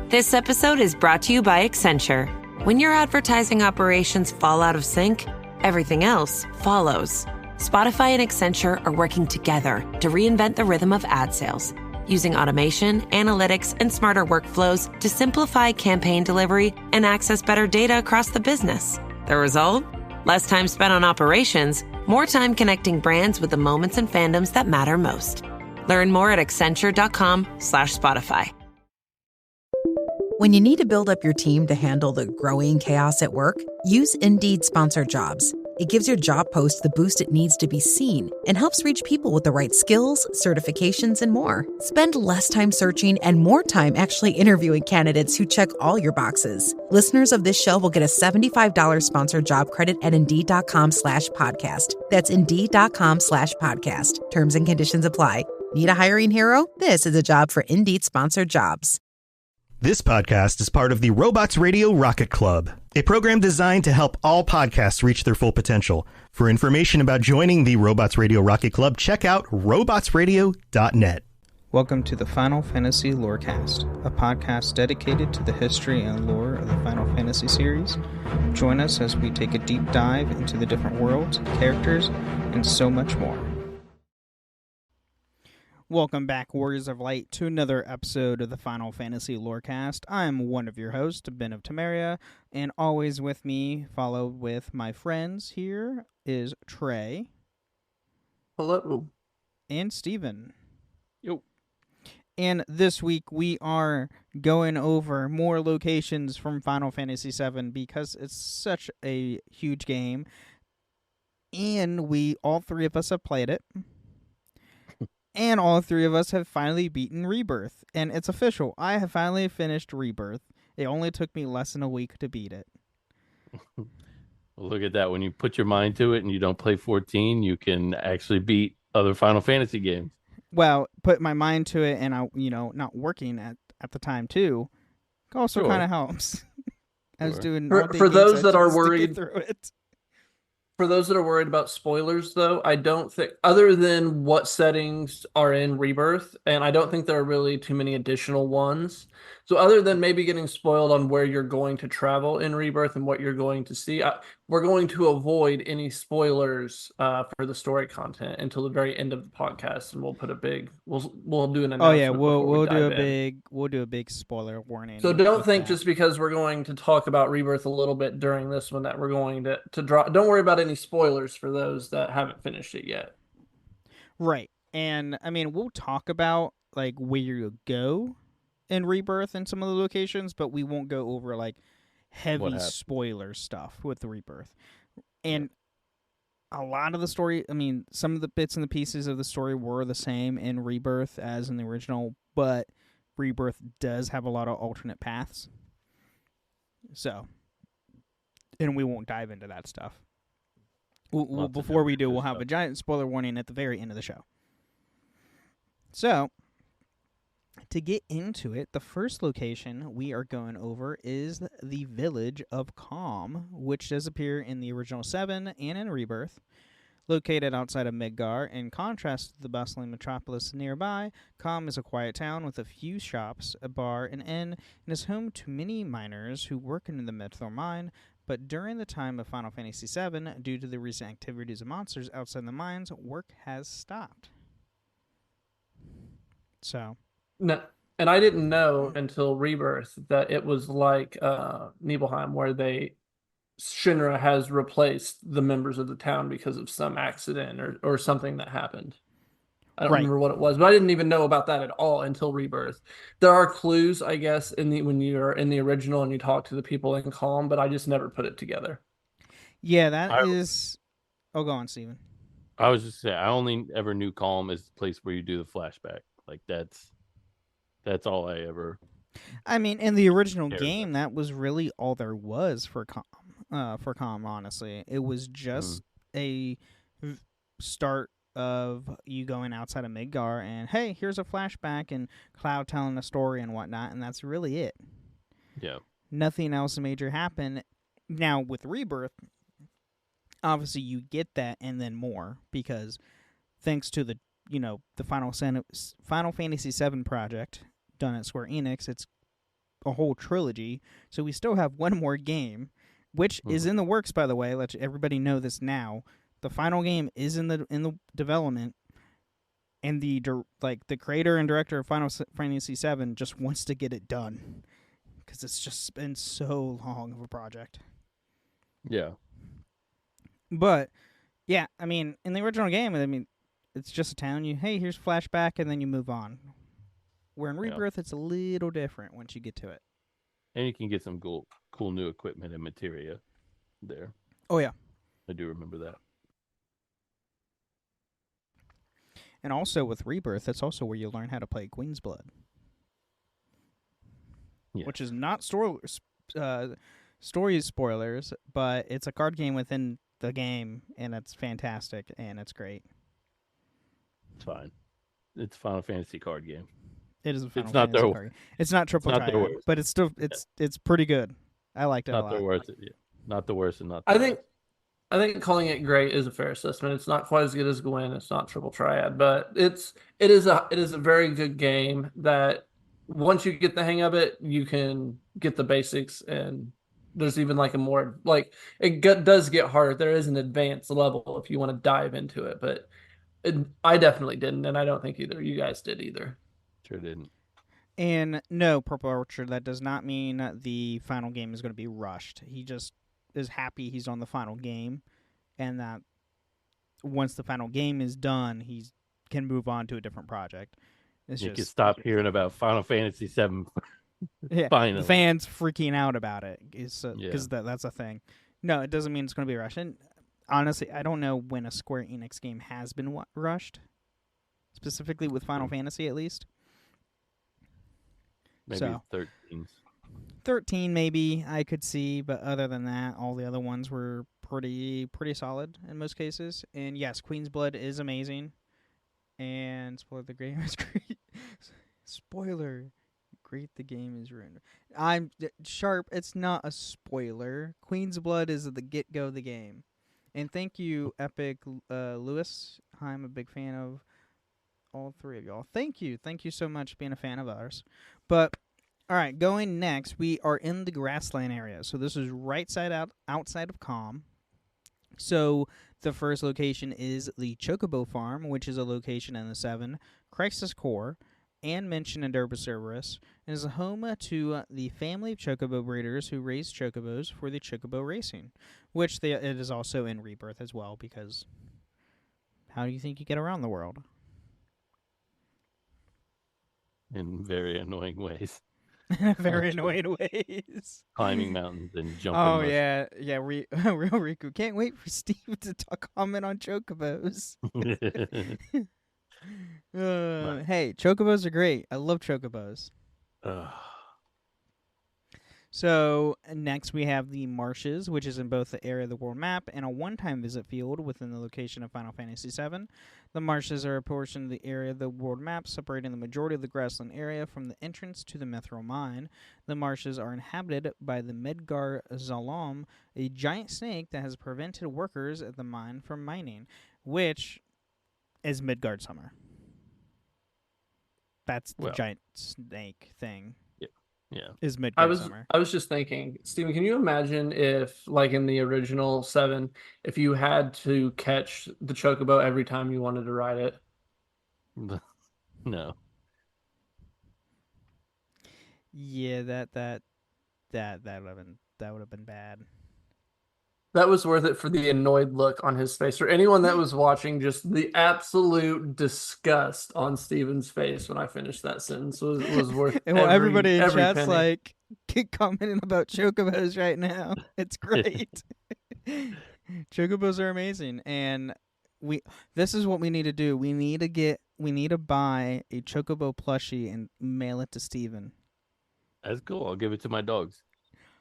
This episode is brought to you by Accenture. When your advertising operations fall out of sync, everything else follows. Spotify and Accenture are working together to reinvent the rhythm of ad sales, using automation, analytics, and smarter workflows to simplify campaign delivery and access better data across the business. The result? Less time spent on operations, more time connecting brands with the moments and fandoms that matter most. Learn more at accenture.com/Spotify. When you need to build up your team to handle the growing chaos at work, use Indeed Sponsored Jobs. It gives your job post the boost it needs to be seen and helps reach people with the right skills, certifications, and more. Spend less time searching and more time actually interviewing candidates who check all your boxes. Listeners of this show will get a $75 sponsored job credit at Indeed.com/podcast. That's Indeed.com/podcast. Terms and conditions apply. Need a hiring hero? This is a job for Indeed Sponsored Jobs. This podcast is part of the Robots Radio Rocket Club, a program designed to help all podcasts reach their full potential. For information about joining the Robots Radio Rocket Club, check out robotsradio.net. Welcome to the Final Fantasy Lorecast, a podcast dedicated to the history and lore of the Final Fantasy series. Join us as we take a deep dive into the different worlds, characters, and so much more. Welcome back, Warriors of Light, to another episode of the Final Fantasy Lorecast. I am one of your hosts, Ben of Temeria, and always with me, followed with my friends here, is Trey. Hello. And Steven. Yo. And this week we are going over more locations from Final Fantasy VII because it's such a huge game. And all three of us have played it. And all three of us have finally beaten Rebirth. And it's official. I have finally finished Rebirth. It only took me less than a week to beat it. Well, look at that. When you put your mind to it and you don't play 14, you can actually beat other Final Fantasy games. Well, put my mind to it and I, not working at the time too, also kind of helps. I was doing for those that are worried through it. For those that are worried about spoilers, though, I don't think, other than what settings are in Rebirth, and I don't think there are really too many additional ones. So other than maybe getting spoiled on where you're going to travel in Rebirth and what you're going to see, we're going to avoid any spoilers for the story content until the very end of the podcast, and we'll do an announcement. Oh yeah, we'll do a big spoiler warning. So don't think just because we're going to talk about Rebirth a little bit during this one that we're going to draw. Don't worry about any spoilers for those that haven't finished it yet. Right, and I mean we'll talk about like where you go in Rebirth and some of the locations, but we won't go over like heavy spoiler stuff with the Rebirth. And a lot of the story, I mean, some of the bits and the pieces of the story were the same in Rebirth as in the original, but Rebirth does have a lot of alternate paths. So, and we won't dive into that stuff. Before we do, we'll have a giant spoiler warning at the very end of the show. So, to get into it, the first location we are going over is the village of Calm, which does appear in the original 7 and in Rebirth. Located outside of Midgar, in contrast to the bustling metropolis nearby, Calm is a quiet town with a few shops, a bar, an inn, and is home to many miners who work in the Mythor mine. But during the time of Final Fantasy VII, due to the recent activities of monsters outside the mines, work has stopped. So... No, and I didn't know until Rebirth that it was like Nibelheim, where Shinra has replaced the members of the town because of some accident or something that happened. I don't remember what it was, but I didn't even know about that at all until Rebirth. There are clues, I guess, when you're in the original and you talk to the people in Calm, but I just never put it together. Yeah, that is... Oh, go on, Steven. I was just saying, I only ever knew Calm as the place where you do the flashback. Like, that's all I ever... I mean, in the original game, that was really all there was for Calm, honestly. It was just a start of you going outside of Midgar and, hey, here's a flashback and Cloud telling a story and whatnot, and that's really it. Yeah. Nothing else major happened. Now, with Rebirth, obviously you get that and then more, because thanks to the Final Fantasy VII project done at Square Enix, it's a whole trilogy, so we still have one more game, which is in the works, by the way. Let everybody know this now. The final game is in the development, and the creator and director of Final Fantasy VII just wants to get it done because it's just been so long of a project. Yeah. But yeah, I mean, in the original game, I mean, it's just a town. Here's flashback, and then you move on. Where in Rebirth, it's a little different once you get to it. And you can get some cool new equipment and materia there. Oh, yeah. I do remember that. And also with Rebirth, that's also where you learn how to play Queen's Blood. Yeah. Which is not story spoilers, but it's a card game within the game, and it's fantastic, and it's great. It's fine. It's a Final Fantasy card game. It is a Final Fantasy card game. It's not triple triad, but it's still it's pretty good. I liked it a lot. Not the worst. Yeah. Not the worst, and not. I think calling it great is a fair assessment. It's not quite as good as Gwyn. It's not triple triad, but it is a very good game that once you get the hang of it, you can get the basics, and there's even like a more like does get harder. There is an advanced level if you want to dive into it, but I definitely didn't, and I don't think either you guys did either. Sure didn't. And no, Purple Orchard, that does not mean the final game is going to be rushed. He just is happy he's on the final game, and that once the final game is done, he can move on to a different project. You can stop hearing about Final Fantasy VII. Yeah, finally. Fans freaking out about it because that's a thing. No, it doesn't mean it's going to be rushed. And honestly, I don't know when a Square Enix game has been rushed, specifically with Final Fantasy at least. Maybe 13. 13 maybe I could see, but other than that, all the other ones were pretty solid in most cases. And yes, Queen's Blood is amazing. And spoiler, the game is great. Spoiler, great, the game is ruined. I'm sharp. It's not a spoiler. Queen's Blood is the get-go of the game. And thank you, Epic Lewis. I'm a big fan of all three of y'all. Thank you so much for being a fan of ours. But all right, going next, we are in the grassland area. So this is right side outside of Calm. So the first location is the Chocobo Farm, which is a location in the 7, Crisis Core, and mentioned in Derbocerberus, and is a home to the family of Chocobo breeders who raise Chocobos for the Chocobo racing, which it is also in Rebirth as well, because how do you think you get around the world? In very annoying ways. Very annoying ways. Climbing mountains and jumping. Oh, yeah. Real Riku. Can't wait for Steve to comment on Chocobos. Hey, Chocobos are great. I love Chocobos. So, next we have the Marshes, which is in both the area of the world map and a one-time visit field within the location of Final Fantasy VII. The Marshes are a portion of the area of the world map separating the majority of the grassland area from the entrance to the Mithril Mine. The Marshes are inhabited by the Medgar Zalom, a giant snake that has prevented workers at the mine from mining, which is Midgard Summer. That's the giant snake thing. Yeah, is Midgard Summer. I was just thinking, Steven, can you imagine if, like in the original 7, if you had to catch the Chocobo every time you wanted to ride it? No. Yeah, that would have been bad. That was worth it for the annoyed look on his face. For anyone that was watching, just the absolute disgust on Steven's face when I finished that sentence was worth and everybody in chat's penny. Like, keep commenting about Chocobos right now. It's great. Chocobos are amazing. And this is what we need to do. We need to buy a Chocobo plushie and mail it to Steven. That's cool. I'll give it to my dogs.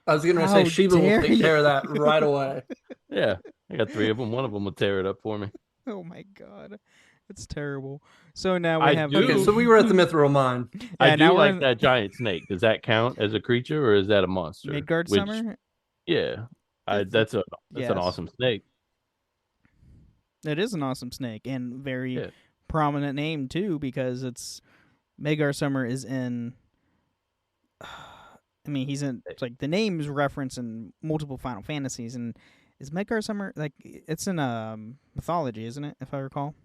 I was going to say, Sheba will take care of that right away. Yeah, I got 3 of them. One of them will tear it up for me. Oh, my God. It's terrible. So now we have... Okay, so we were at the Mithril Mine. I do like that giant snake. Does that count as a creature, or is that a monster? Midgard Summer? Yeah. That's an awesome snake. It is an awesome snake, and very prominent name, too, because it's... Midgard Summer is in... I mean, he's in like the name's reference in multiple Final Fantasies, and is Midgard Summer like it's in mythology, isn't it? If I recall.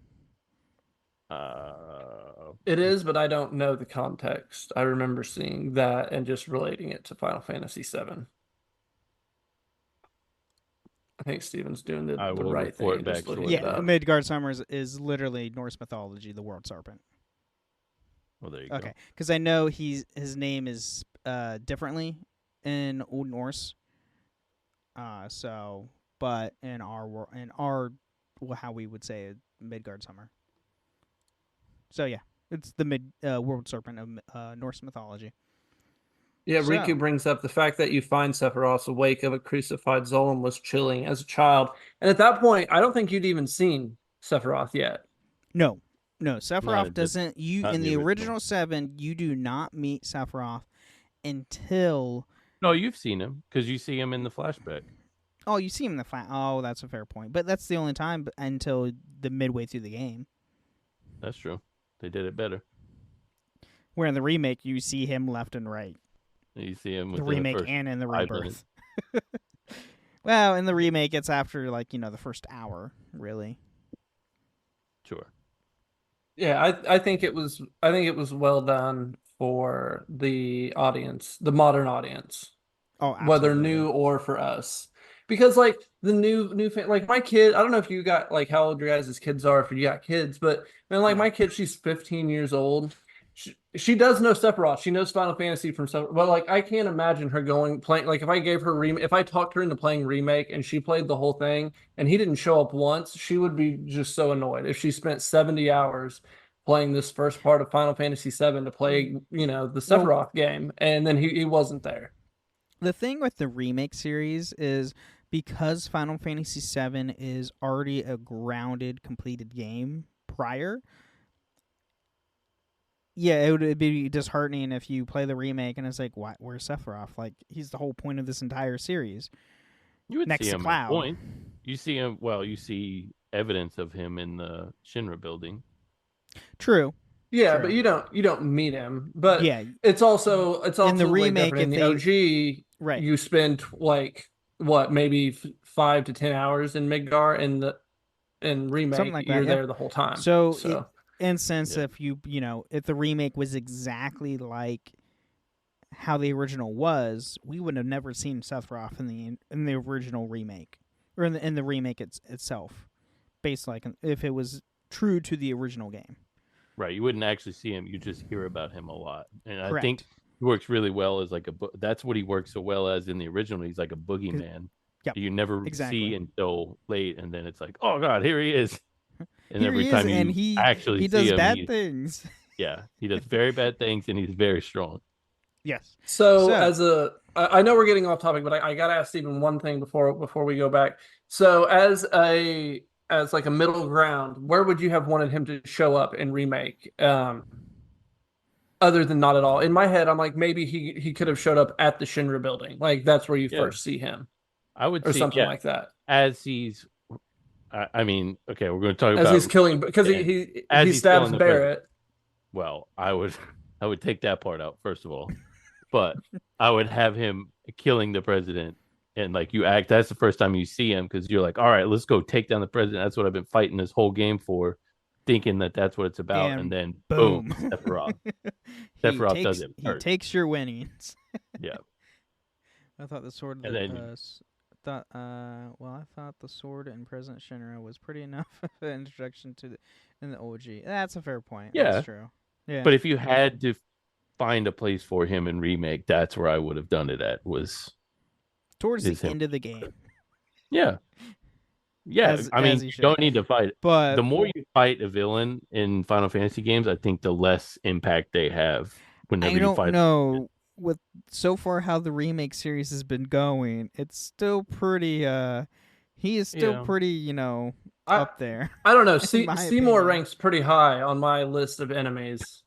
It is, but I don't know the context. I remember seeing that and just relating it to Final Fantasy VII. I think Steven's doing the right thing. Just Midgard Summer is literally Norse mythology, the world serpent. Well, there you go. Okay, because I know his name is differently in Old Norse. But in our how we would say it, Midgard Summer. So yeah, it's the world serpent of Norse mythology. Yeah, Riku brings up the fact that you find Sephiroth's wake of a crucified Zolom was chilling as a child. And at that point, I don't think you'd even seen Sephiroth yet. No, Sephiroth doesn't. In the original 7, you do not meet Sephiroth until... No, you've seen him, because you see him in the flashback. Oh, you see him in the flash. Oh, that's a fair point. But that's the only time until the midway through the game. That's true. They did it better. Where in the remake, you see him left and right. You see him with the remake and in the Rebirth. Well, in the remake, it's after the first hour, really. Sure. Yeah, I think it was well done for the audience, the modern audience. Oh, absolutely. Whether new or for us. Because the new fan, my kid, I don't know if you got how old your guys' kids are, if you got kids, but man, my kid, she's 15 years old. She does know Sephiroth. She knows Final Fantasy from Sephiroth. But I can't imagine her playing. If I gave her if I talked her into playing remake and she played the whole thing and he didn't show up once, she would be just so annoyed. If she spent 70 hours playing this first part of Final Fantasy VII to play, the Sephiroth game, and then he wasn't there. The thing with the remake series is because Final Fantasy VII is already a grounded, completed game prior. Yeah, it would be disheartening if you play the remake and it's like, what? Where's Sephiroth? He's the whole point of this entire series. You would next see to him Cloud. at point. You see him. Well, you see evidence of him in the Shinra building. True. Yeah, True. But you don't meet him. But yeah, it's also in the remake. In the OG, right, you spend maybe 5 to 10 hours in Midgar, in remake something like that, you're there the whole time. So in sense, if if the remake was exactly like how the original was, we would have never seen Sephiroth in the original remake or in the remake itself, based if it was true to the original game. Right, you wouldn't actually see him; you just hear about him a lot, and Correct. I think he works really well as that's what he works so well as in the original. He's like a boogeyman. Yep, you never exactly. see until late, and then it's like, oh god, here he is. And here every he time is, and he does him, bad things. Yeah, he does very bad things, and he's very strong. Yes. So I know we're getting off topic, but I gotta ask Stephen one thing before we go back. So as a middle ground, where would you have wanted him to show up in remake? Other than not at all. In my head, I'm like, maybe he could have showed up at the Shinra building. That's where you first see him. I would or see something like that. As he's I mean, okay, we're going to talk as about he's killing because he stabs Barrett. Well, I would take that part out first of all, but I would have him killing the president, and that's the first time you see him because you're like, all right, let's go take down the president. That's what I've been fighting this whole game for, thinking that's what it's about, and then boom, Sephiroth. Sephiroth does it. He takes your winnings. Yeah. I thought the sword. I thought the sword in President Shinra was pretty enough of an introduction in the OG. That's a fair point. Yeah, that's true. Yeah, but if you had to find a place for him in remake, that's where I would have done it at. Was towards the end of the game. Yeah. Yeah, you don't need to fight. But the more you fight a villain in Final Fantasy games, I think the less impact they have whenever you fight. I don't know. With so far how the remake series has been going, it's still pretty he is still pretty, up there. I don't know. Seymour ranks pretty high on my list of enemies.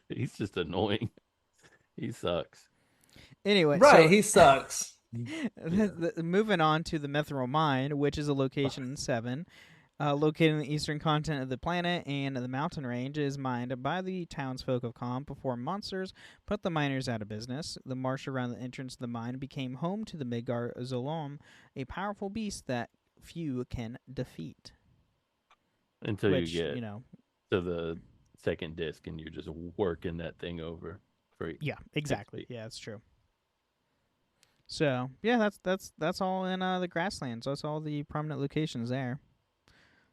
He's just annoying. He sucks. Anyway, right, he sucks. Moving on to the Mithril Mine, which is a location in 7. Located in the eastern continent of the planet, and the mountain range is mined by the townsfolk of Calm before monsters put the miners out of business. The marsh around the entrance of the mine became home to the Midgar Zolom, a powerful beast that few can defeat. Until you get to the second disc and you're just working that thing over. Yeah, exactly. Yeah, that's true. So, yeah, that's all in the grasslands. That's all the prominent locations there.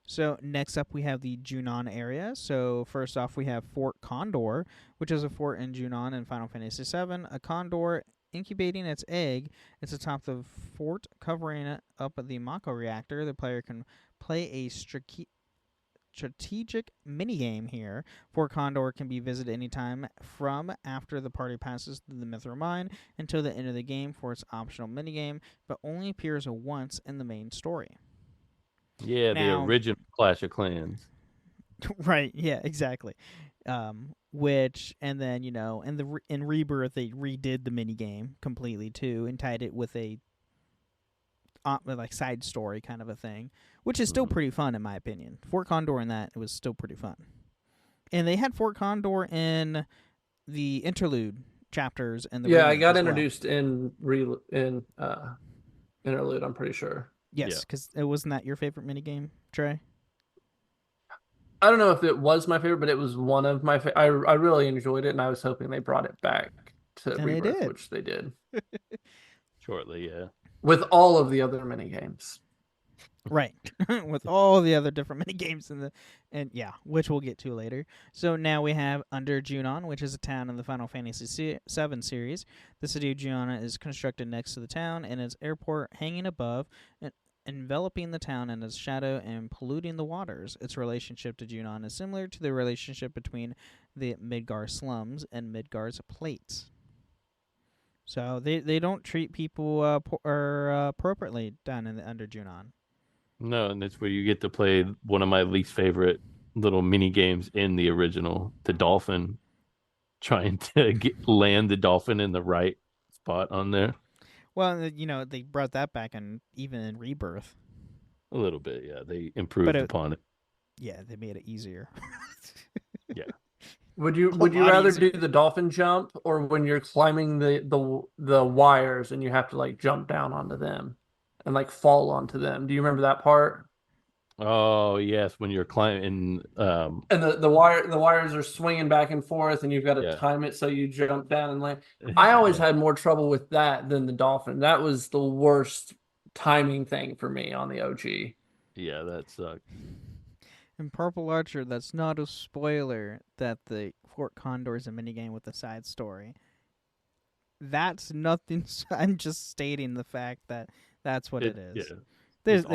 So next up we have the Junon area. So first off we have Fort Condor, which is a fort in Junon in Final Fantasy VII. A condor incubating its egg. It's atop the fort covering up the Mako reactor. The player can play a strategic minigame here. Fort Condor can be visited anytime from after the party passes through the Mithril Mine until the end of the game for its optional minigame, but only appears once in the main story. Yeah, the original Clash of Clans. Right, yeah, exactly. Which, and then, in Rebirth, they redid the minigame completely, too, and tied it with a side story kind of a thing, which is still pretty fun, in my opinion. Fort Condor in that, it was still pretty fun. And they had Fort Condor in the interlude chapters. And I got introduced in interlude, I'm pretty sure. Yes, because it wasn't that your favorite minigame, Trey? I don't know if it was my favorite, but it was one of my favorite. I really enjoyed it, and I was hoping they brought it back to Rebirth, which they did. Shortly, yeah. With all of the other minigames. Right. With all the other different minigames which we'll get to later. So now we have Under Junon, which is a town in the Final Fantasy VII series. The city of Junon is constructed next to the town, and its airport hanging above, enveloping the town in its shadow and polluting the waters. Its relationship to Junon is similar to the relationship between the Midgar slums and Midgar's plates. So they don't treat people appropriately down in the Under Junon. No, and that's where you get to play one of my least favorite little mini games in the original, the dolphin, trying to land the dolphin in the right spot on there. Well, they brought that back even in Rebirth. A little bit, yeah. They improved upon it. Yeah, they made it easier. Yeah. Would you rather do the dolphin jump, or when you're climbing the wires and you have to jump down onto them and fall onto them? Do you remember that part? Oh yes, when you're climbing, and the wires are swinging back and forth, and you've got to time it so you jump down and land. I always had more trouble with that than the dolphin. That was the worst timing thing for me on the OG. Yeah, that sucked. In Purple Archer, that's not a spoiler that the Fort Condor is a minigame with a side story. That's nothing. I'm just stating the fact that that's what it is. Yeah. There's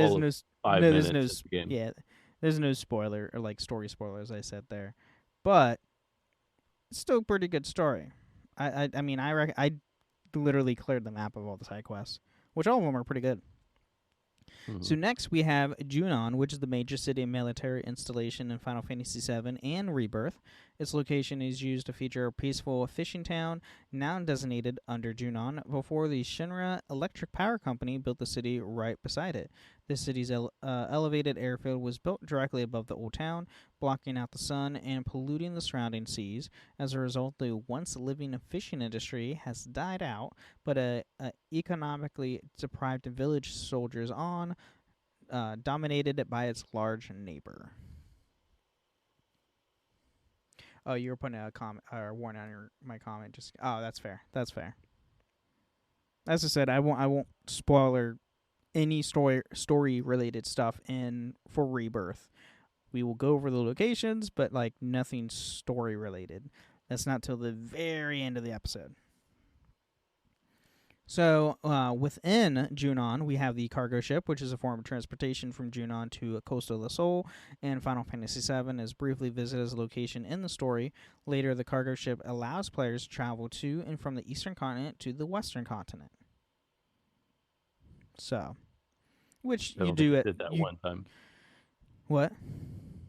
no spoiler or story spoilers I said there, but it's still a pretty good story. I literally cleared the map of all the side quests, which all of them are pretty good. Mm-hmm. So next we have Junon, which is the major city and military installation in Final Fantasy VII and Rebirth. Its location is used to feature a peaceful fishing town, now designated Under Junon, before the Shinra Electric Power Company built the city right beside it. The city's elevated airfield was built directly above the old town, blocking out the sun and polluting the surrounding seas. As a result, the once living fishing industry has died out, but economically deprived village soldiers dominated by its large neighbor. Oh, you were putting a comment or warning on my comment. That's fair. That's fair. As I said, I won't spoiler any story related stuff for Rebirth. We will go over the locations, but nothing story related. That's not till the very end of the episode. So, within Junon, we have the cargo ship, which is a form of transportation from Junon to Costa del Sol, and Final Fantasy VII is briefly visited as a location in the story. Later, the cargo ship allows players to travel to and from the eastern continent to the western continent. So, which you do it. Did that one time. What?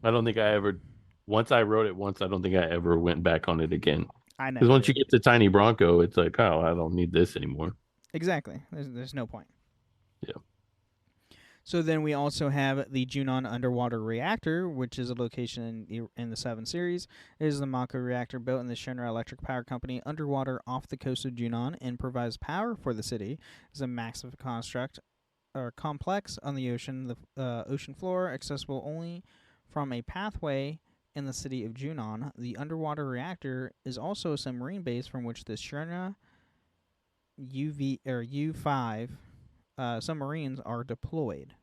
I don't think I ever. Once I wrote it once, I don't think I ever went back on it again. I know. Because once you get to Tiny Bronco, it's like, oh, I don't need this anymore. Exactly. There's no point. Yeah. So then we also have the Junon Underwater Reactor, which is a location in the 7 series. It is the Mako reactor built in the Shinra Electric Power Company underwater off the coast of Junon and provides power for the city. It's a massive construct or complex on the ocean floor, accessible only from a pathway in the city of Junon. The underwater reactor is also a submarine base from which the Shinra U5 submarines are deployed.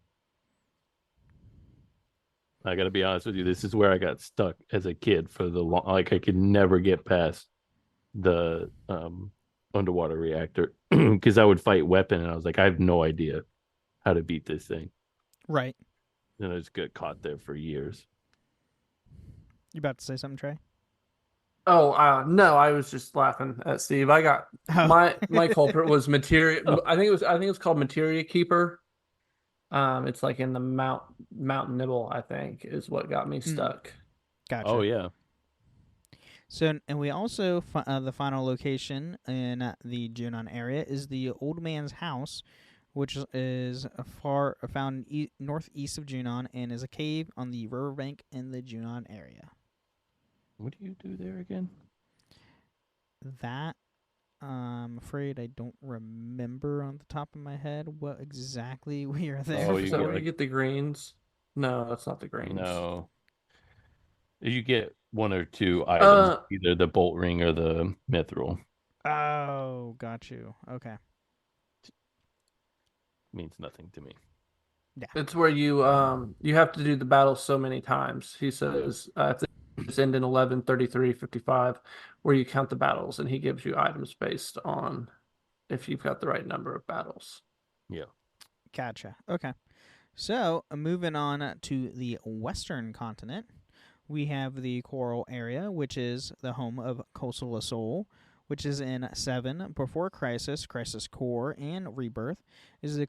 I got to be honest with you. This is where I got stuck as a kid for the long. Like I could never get past the underwater reactor because I would fight weapon, and I was like, I have no idea how to beat this thing. Right. And I just got caught there for years. You about to say something, Trey? Oh, no, I was just laughing at Steve. I got my culprit was materia. I think it was called Materia Keeper. It's like in the Mount Nibble, I think, is what got me stuck. Gotcha. Oh yeah. So, and we also the final location in the Junon area is the Old Man's House, which is found northeast of Junon and is a cave on the riverbank in the Junon area. What do you do there again? That, I'm afraid I don't remember on the top of my head what exactly we are there. Oh, is that where you get the greens? No, that's not the greens. No. You get one or two items, either the bolt ring or the mithril. Oh, got you. Okay. Means nothing to me. Yeah. It's where you have to do the battle so many times. He says if it's end in 11, 33, 55, where you count the battles, and he gives you items based on if you've got the right number of battles. Yeah. Gotcha. Okay. So, moving on to the western continent, we have the Coral area, which is the home of Coastal Assault, which is in 7 Before Crisis, Crisis Core, and Rebirth. This is a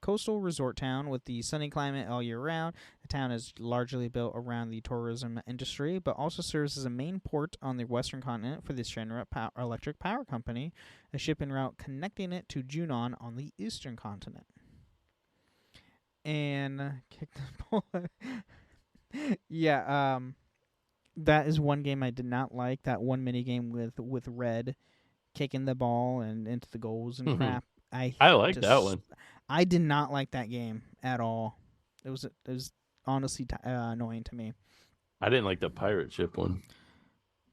coastal resort town with the sunny climate all year round. The town is largely built around the tourism industry, but also serves as a main port on the western continent for the Shinra Electric Power Company, a shipping route connecting it to Junon on the eastern continent. And kick the ball. Yeah, that is one game I did not like. That one mini game with Red kicking the ball and into the goals and crap. I like that one. I did not like that game at all. It was honestly annoying to me. I didn't like the pirate ship one.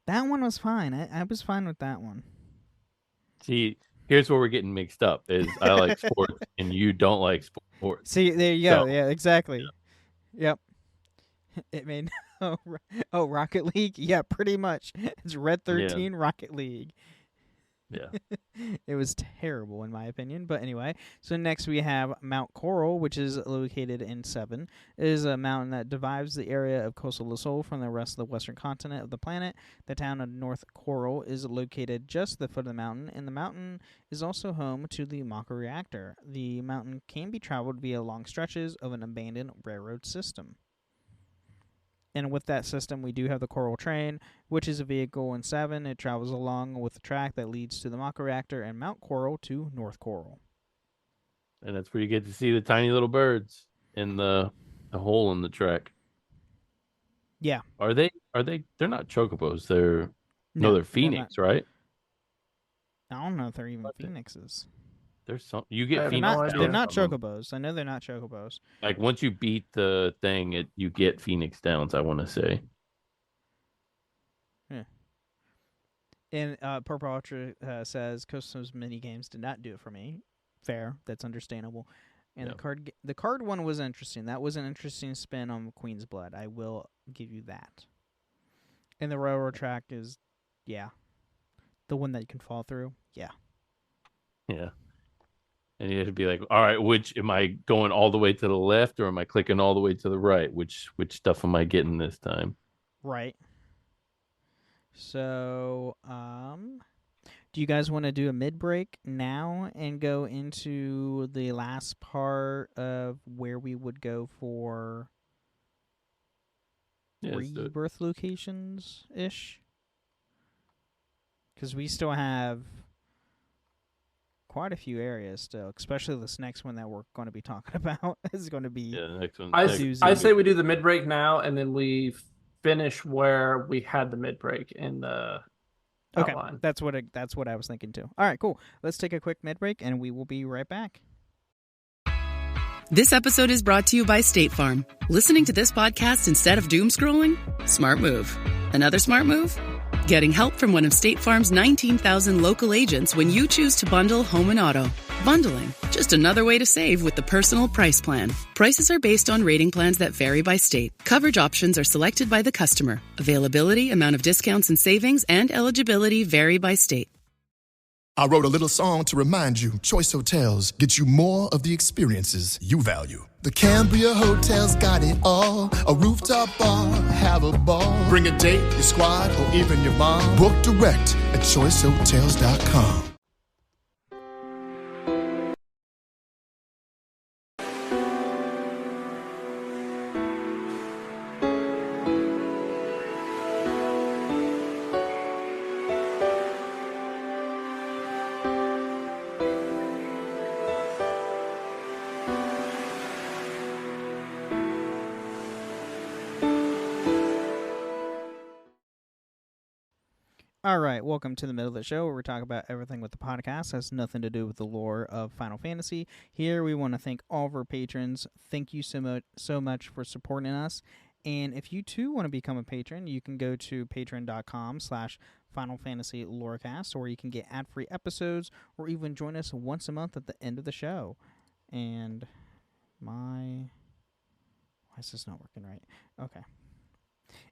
That one was fine. I was fine with that one. See, here's where we're getting mixed up. Is I like sports and you don't like sports. See, there you go. Yeah, exactly. Yeah. Yep. It made Rocket League. Yeah, pretty much. It's Red 13 Rocket League. Yeah. It was terrible in my opinion, but anyway. So next we have Mount Coral, which is located in 7. It is a mountain that divides the area of Coastal Assault from the rest of the western continent of the planet. The town of North Coral is located just at the foot of the mountain, and the mountain is also home to the Mako reactor. The mountain can be traveled via long stretches of an abandoned railroad system. And with that system, we do have the Coral Train, which is a vehicle in 7. It travels along with the track that leads to the Mako reactor and Mount Coral to North Coral. And that's where you get to see the tiny little birds in the hole in the track. Yeah. Are they? They're not chocobos. They're Phoenix, right? I don't know if they're even Phoenixes. There's some you get They're Phoenix. they're not chocobos. I know they're not chocobos. Like once you beat the thing, you get Phoenix Downs. I want to say. Yeah. And Purple Ultra says Coastal's mini games did not do it for me. Fair, that's understandable. And the card one was interesting. That was an interesting spin on Queen's Blood. I will give you that. And the railroad track is, the one that you can fall through. Yeah. Yeah. And you have to be like, all right, which am I going all the way to the left or am I clicking all the way to the right? Which stuff am I getting this time? Right. So, do you guys want to do a mid-break now and go into the last part of where we would go for Rebirth locations-ish? Because we still have quite a few areas still, especially this next one that we're going to be talking about is going to be. Yeah, the next one. I say we do the mid break now, and then we finish where we had the mid break in the outline. That's what I was thinking too. All right, cool. Let's take a quick mid break, and we will be right back. This episode is brought to you by State Farm. Listening to this podcast instead of doom scrolling? Smart move. Another smart move? Getting help from one of State Farm's 19,000 local agents when you choose to bundle home and auto. Bundling, just another way to save with the Personal Price Plan. Prices are based on rating plans that vary by state. Coverage options are selected by the customer. Availability, amount of discounts and savings, and eligibility vary by state. I wrote a little song to remind you, Choice Hotels get you more of the experiences you value. The Cambria Hotel's got it all. A rooftop bar, have a ball. Bring a date, your squad, or even your mom. Book direct at choicehotels.com. All right, welcome to the middle of the show where we talk about everything with the podcast. It has nothing to do with the lore of Final Fantasy. Here we want to thank all of our patrons. Thank you so much for supporting us. And if you too want to become a patron, you can go to patreon.com/Final Fantasy Lorecast, or you can get ad-free episodes, or even join us once a month at the end of the show. And why is this not working right? Okay.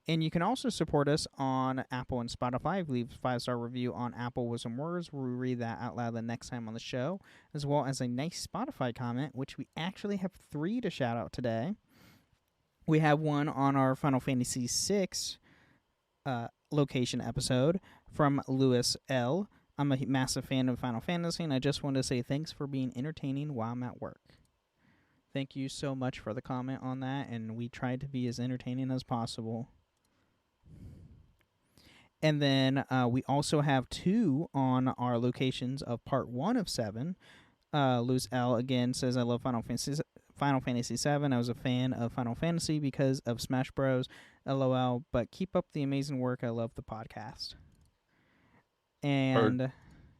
And you can also support us on Apple and Spotify. Leave a 5-star review on Apple with some words. We'll read that out loud the next time on the show, as well as a nice Spotify comment, which we actually have 3 to shout out today. We have one on our Final Fantasy VI location episode from Lewis L. I'm a massive fan of Final Fantasy, and I just wanted to say thanks for being entertaining while I'm at work. Thank you so much for the comment on that, and we tried to be as entertaining as possible. And then we also have 2 on our locations of Part 1 of 7. Luz L again says, I love Final Fantasy VII. I was a fan of Final Fantasy because of Smash Bros. LOL, but keep up the amazing work. I love the podcast. And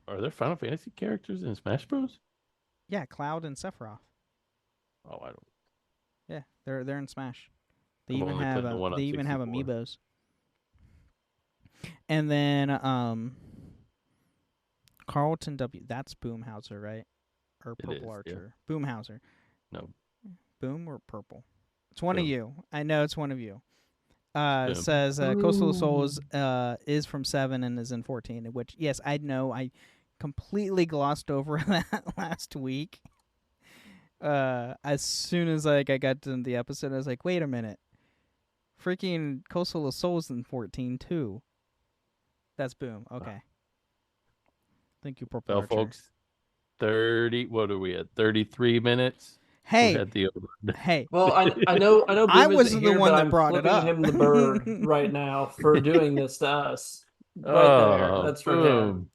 are there Final Fantasy characters in Smash Bros? Yeah, Cloud and Sephiroth. Oh, I don't. Yeah, they're in Smash. They I've even only have played the one on they even have 64. amiibos. And then Carlton W. That's Boomhauser, right? Or It Purple is, Archer. Yeah. Boomhauser. No. Boom or Purple? It's one Boom. of you. I know it's one of you. Says Coastal of Souls is from 7 and is in 14. Which yes, I know. I completely glossed over that last week. As soon as I got to the episode, I was like, wait a minute. Freaking Coastal of Souls in 14 too. That's Boom. Okay. Thank you, Purple Well, Archer. folks, 30. What are we at? 33 minutes. Hey. Hey. Well, I know. Boom I isn't wasn't the here, one but that I'm brought it flipping up. him the bird right now for doing this to us. Right there. That's for him.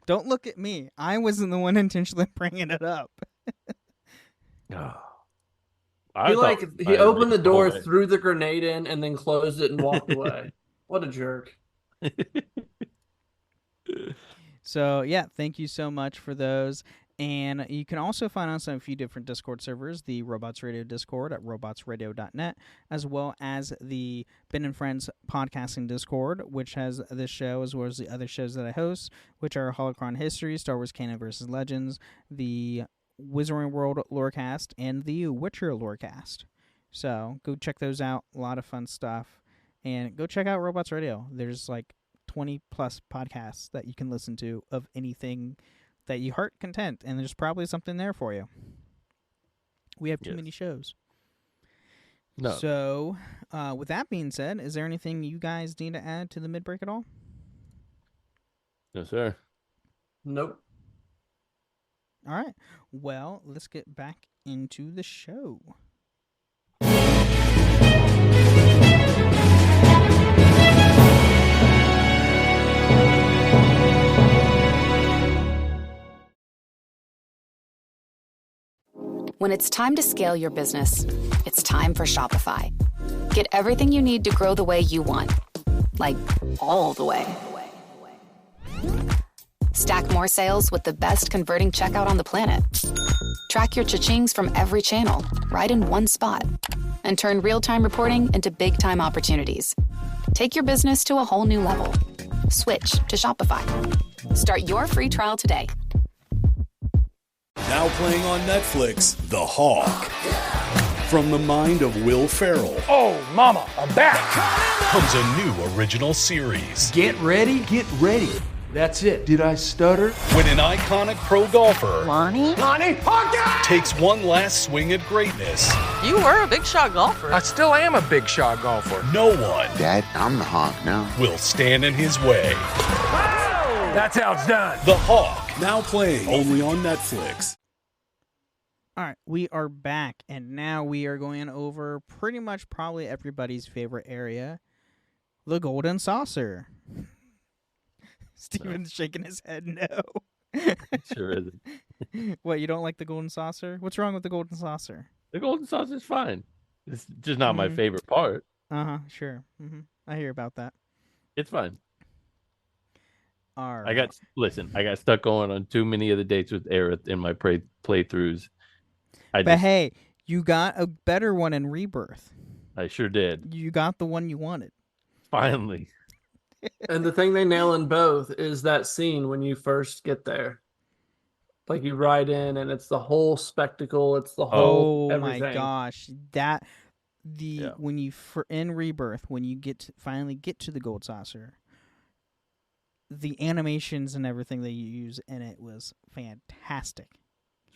Don't look at me. I wasn't the one intentionally bringing it up. He opened the door, threw the grenade in, and then closed it and walked away. What a jerk. So, yeah, thank you so much for those. And you can also find us on a few different Discord servers, the Robots Radio Discord at robotsradio.net, as well as the Ben and Friends podcasting Discord, which has this show as well as the other shows that I host, which are Holocron History, Star Wars Canon vs. Legends, the Wizarding World Lorecast, and the Witcher Lorecast. So go check those out. A lot of fun stuff. And go check out Robots Radio. There's like 20 plus podcasts that you can listen to of anything that you heart content, and there's probably something there for you. We have too many shows. No. So, with that being said, is there anything you guys need to add to the mid-break at all? No, sir. Nope. All right. Well, let's get back into the show. When it's time to scale your business, it's time for Shopify. Get everything you need to grow the way you want. Like, all the way. Stack more sales with the best converting checkout on the planet. Track your cha-chings from every channel, right in one spot. And turn real-time reporting into big-time opportunities. Take your business to a whole new level. Switch to Shopify. Start your free trial today. Now playing on Netflix, The Hawk. From the mind of Will Ferrell. Oh, mama, I'm back! Comes a new original series. Get ready, get ready. That's it. Did I stutter? When an iconic pro golfer... Lonnie, Hawk! ...takes one last swing at greatness. You were a big shot golfer. I still am a big shot golfer. No one... Dad, I'm the Hawk now. ...will stand in his way. Whoa! That's how it's done. The Hawk. Now playing only on Netflix. All right, we are back, and now we are going over pretty much probably everybody's favorite area, the Golden Saucer. Steven's shaking his head no. Sure isn't. What, you don't like the Golden Saucer? What's wrong with the Golden Saucer? The Golden Saucer is fine. It's just not my favorite part. Uh-huh, sure. I hear about that. It's fine. All right. I got stuck going on too many of the dates with Aerith in my playthroughs. Hey, you got a better one in Rebirth. I sure did. You got the one you wanted. Finally. And the thing they nail in both is that scene when you first get there. Like you ride in and it's the whole spectacle. It's the whole everything. My gosh. When you in Rebirth, when you finally get to the Gold Saucer, the animations and everything they use in it was fantastic.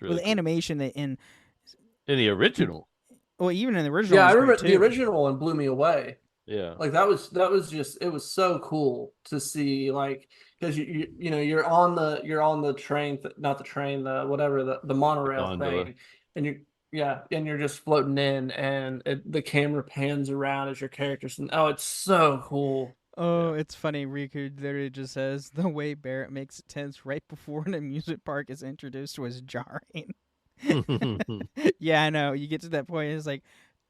Really the animation that in the original. Well, even in the original. Yeah, I remember the original one blew me away. Yeah, like that was just, it was so cool to see, like, because you're on the train, not the train, the monorail thing, and you're just floating in, and the camera pans around as your characters, and it's so cool. Oh, it's funny. Riku literally just says the way Barrett makes it tense right before an amusement park is introduced was jarring. Yeah, I know. You get to that point, and it's like,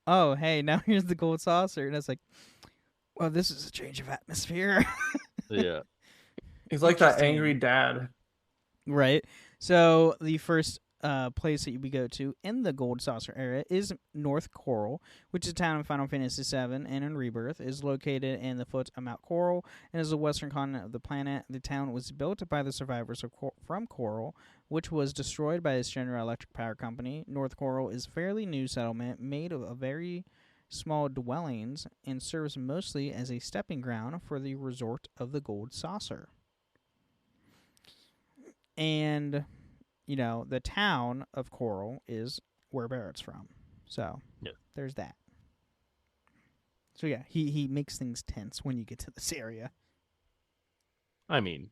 oh, hey, now here's the Gold Saucer. And it's like, well, this is a change of atmosphere. Yeah. He's like that angry dad. Right. So the first place that we go to in the Gold Saucer area is North Coral, which is a town in Final Fantasy VII and in Rebirth. It is located in the foot of Mount Coral and is the western continent of the planet. The town was built by the survivors from Coral, which was destroyed by its General Electric Power Company. North Coral is a fairly new settlement made of a very small dwellings and serves mostly as a stepping ground for the resort of the Gold Saucer. And the town of Coral is where Barrett's from. So, There's that. So, yeah, he makes things tense when you get to this area. I mean,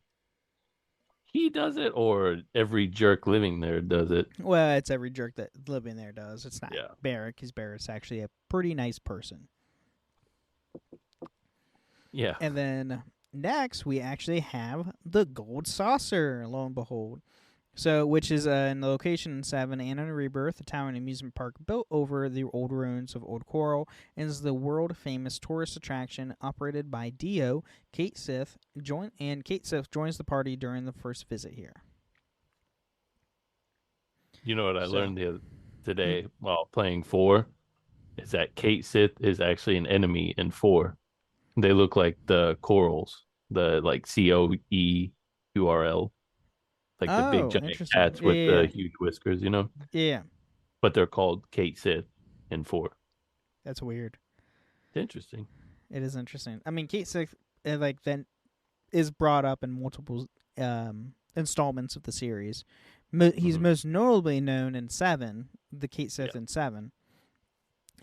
he does it, or every jerk living there does it? Well, it's every jerk that living there does. It's not Barrett, because Barrett's actually a pretty nice person. Yeah. And then next, we actually have the Gold Saucer, lo and behold. So, which is in the location in 7 and in Rebirth, a town and amusement park built over the old ruins of Old Coral, and is the world-famous tourist attraction operated by Dio. Kate Sith joins the party during the first visit here. You know what I learned today while playing 4? Is that Kate Sith is actually an enemy in 4. They look like the corals, the COEURL. Like the big giant cats with the huge whiskers, Yeah. But they're called Kate Sith in 4. That's weird. It's interesting. It is interesting. I mean, Kate Sith, then is brought up in multiple installments of the series. He's most notably known in 7, the Kate Sith in 7,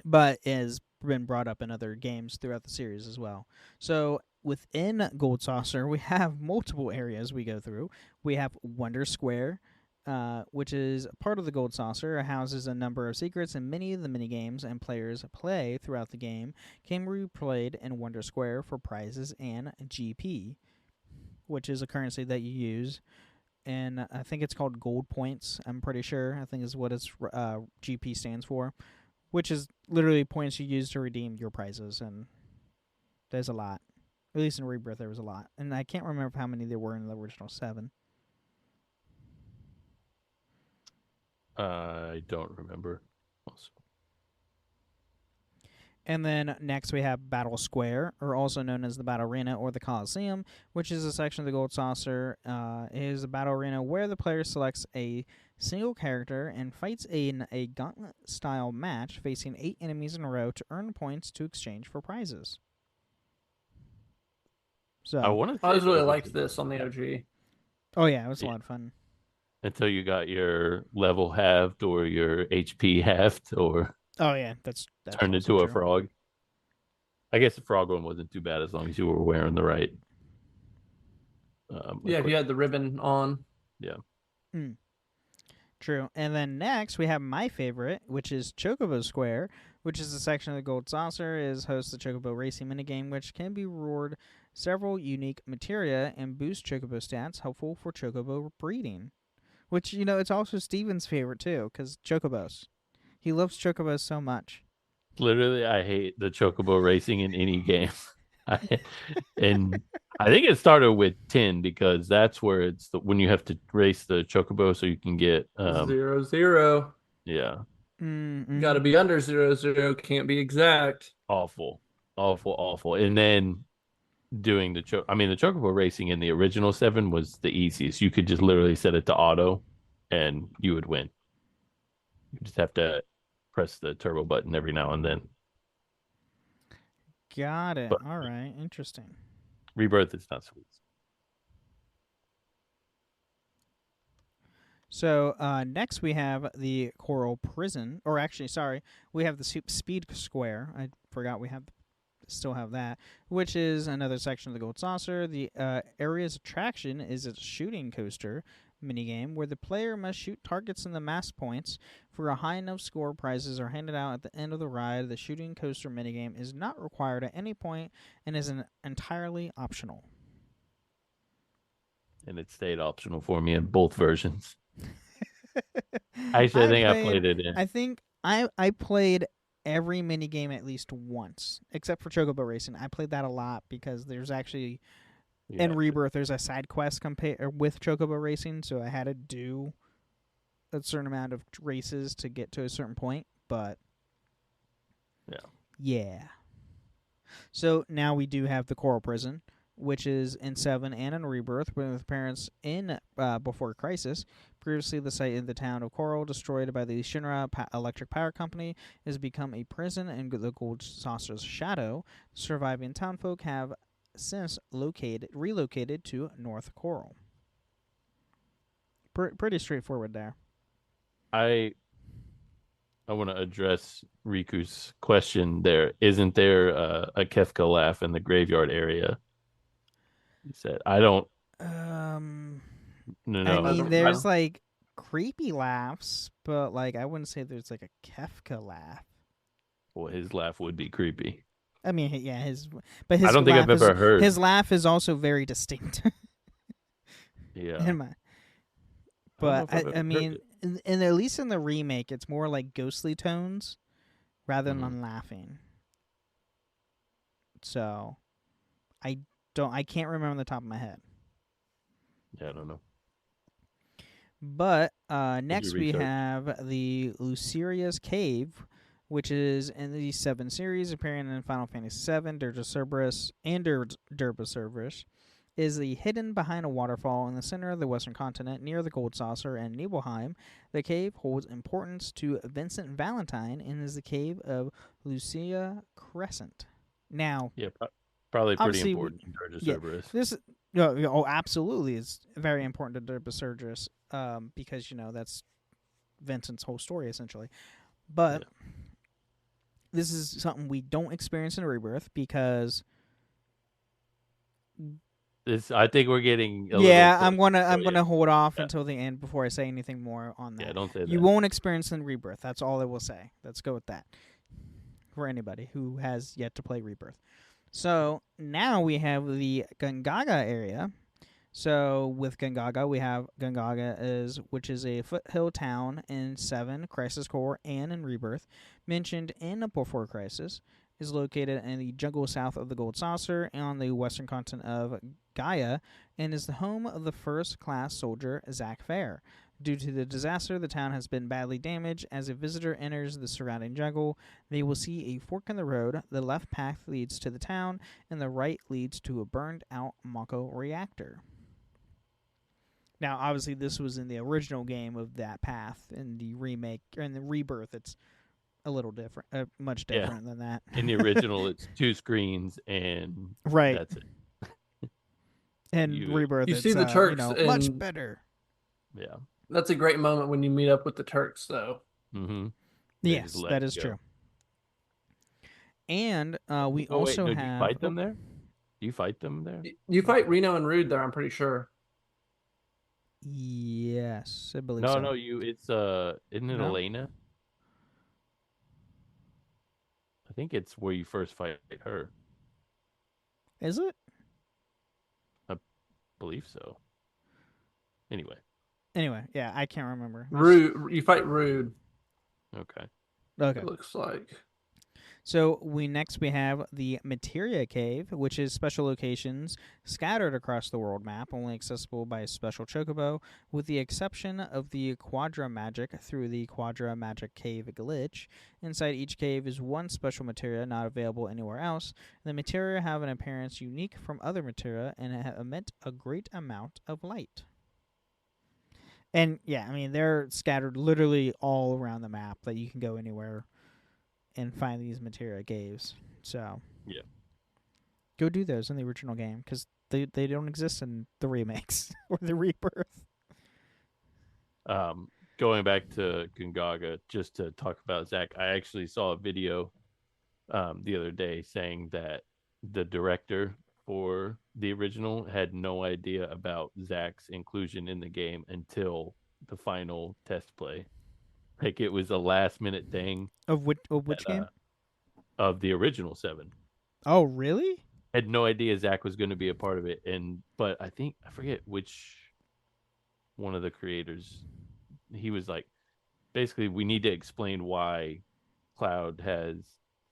but has been brought up in other games throughout the series as well. So, within Gold Saucer, we have multiple areas we go through. We have Wonder Square, which is part of the Gold Saucer. It houses a number of secrets, and many of the minigames and players play throughout the game can be replayed in Wonder Square for prizes and GP, which is a currency that you use and I think it's called gold points. I'm pretty sure. I think is what its GP stands for, which is literally points you use to redeem your prizes, and there's a lot. At least in Rebirth, there was a lot, and I can't remember how many there were in the original 7. I don't remember. Also. And then next we have Battle Square, or also known as the Battle Arena or the Coliseum, which is a section of the Gold Saucer. It is a battle arena where the player selects a single character and fights in a gauntlet-style match facing 8 enemies in a row to earn points to exchange for prizes. So I always really liked this on the OG. Oh yeah, it was a lot of fun. Until you got your level halved or your HP halved or oh yeah, that's turned into a frog. I guess the frog one wasn't too bad as long as you were wearing the right. If you had the ribbon on. Yeah. True. And then next we have my favorite, which is Chocobo Square, which is a section of the Gold Saucer. Is hosts the Chocobo Racing minigame, which can be reward several unique materia and boost Chocobo stats, helpful for Chocobo breeding. Which, it's also Steven's favorite too, because Chocobos. He loves Chocobos so much. Literally, I hate the Chocobo racing in any game. And I think it started with 10 because that's where it's when you have to race the Chocobo so you can get 0-0. Yeah. Mm-hmm. Got to be under 0-0. Can't be exact. Awful. And then doing the Chocobo racing in the original 7 was the easiest. You could just literally set it to auto and you would win. You just have to press the turbo button every now and then. Got it. All right. Interesting. Rebirth is not sweet. So next we have the Coral Prison, or actually, sorry, we have the Speed Square. I forgot we still have that, which is another section of the Gold Saucer. The area's attraction is a shooting coaster minigame where the player must shoot targets in the mass points. For a high enough score, prizes are handed out at the end of the ride. The shooting coaster minigame is not required at any point and is entirely optional. And it stayed optional for me in both versions. I played it in. I think I played every minigame at least once, except for Chocobo Racing. I played that a lot because there's actually... In Rebirth, there's a side quest with Chocobo Racing, so I had to do a certain amount of races to get to a certain point, but... Yeah. So now we do have the Coral Prison, which is in 7 and in Rebirth, with parents in Before Crisis. Previously, the site in the town of Coral, destroyed by the Shinra Electric Power Company, has become a prison in the Gold Saucer's shadow. Surviving townfolk have since relocated to North Coral. Pretty straightforward there. I want to address Riku's question there. Isn't there a Kefka laugh in the graveyard area? He said, I don't... No. I mean, there's like creepy laughs, but like I wouldn't say there's like a Kefka laugh. Well, his laugh would be creepy. I mean, yeah, his I don't think I've ever heard. His laugh is also very distinct. Yeah. But I mean, in at least in the remake, it's more like ghostly tones rather than laughing. So, I can't remember on the top of my head. Yeah, I don't know. But next we have the Luceria's Cave, which is in the 7 series, appearing in Final Fantasy VII, Dirge of Cerberus, and Dirge of Cerberus, is hidden behind a waterfall in the center of the Western continent near the Gold Saucer and Nibelheim. The cave holds importance to Vincent Valentine and is the cave of Lucia Crescent. Now, yeah, probably pretty important to Dirge of Cerberus. Absolutely, it's very important to Dirge of Cerberus because that's Vincent's whole story essentially. But this is something we don't experience in Rebirth because. I think we're getting. I'm gonna hold off until the end before I say anything more on that. Yeah, don't say that. You won't experience in Rebirth. That's all I will say. Let's go with that. For anybody who has yet to play Rebirth. So now we have the Gungaga area, So with Gongaga, we have Gongaga which is a foothill town in 7, Crisis Core, and in Rebirth, mentioned in Before Crisis, is located in the jungle south of the Gold Saucer on the western continent of Gaia, and is the home of the first-class soldier Zack Fair. Due to the disaster, the town has been badly damaged. As a visitor enters the surrounding jungle, they will see a fork in the road. The left path leads to the town, and the right leads to a burned-out Mako reactor. Now, obviously, this was in the original game of that path. In the remake, or in the Rebirth, it's a little different, much different than that. In the original, it's 2 screens, and right. That's it. And Rebirth, you see the Turks, much better. Yeah. That's a great moment when you meet up with the Turks, though. Mm-hmm. Yes, that is true. And we also have... Do you fight them there? Do you fight them there? You fight Reno and Rude there, I'm pretty sure. Yes, I believe so. No, it's isn't it Elena? I think it's where you first fight her. Is it? I believe so. Anyway, yeah, I can't remember. Rude, you fight Rude. Okay. It looks like. So we have the Materia Cave, which is special locations scattered across the world map, only accessible by a special chocobo, with the exception of the Quadra Magic through the Quadra Magic Cave glitch. Inside each cave is one special materia not available anywhere else. The materia have an appearance unique from other materia and emit a great amount of light. And yeah, I mean, they're scattered literally all around the map that you can go anywhere and find these materia caves. So yeah, go do those in the original game because they don't exist in the remakes or the Rebirth. Going back to Gongaga, just to talk about Zack, I actually saw a video the other day saying that the director for the original had no idea about Zack's inclusion in the game until the final test play. Like, it was a last-minute thing. Of which game? Of the original 7. Oh, really? Had no idea Zack was going to be a part of it, but I forget which one of the creators. He was like, basically, we need to explain why Cloud has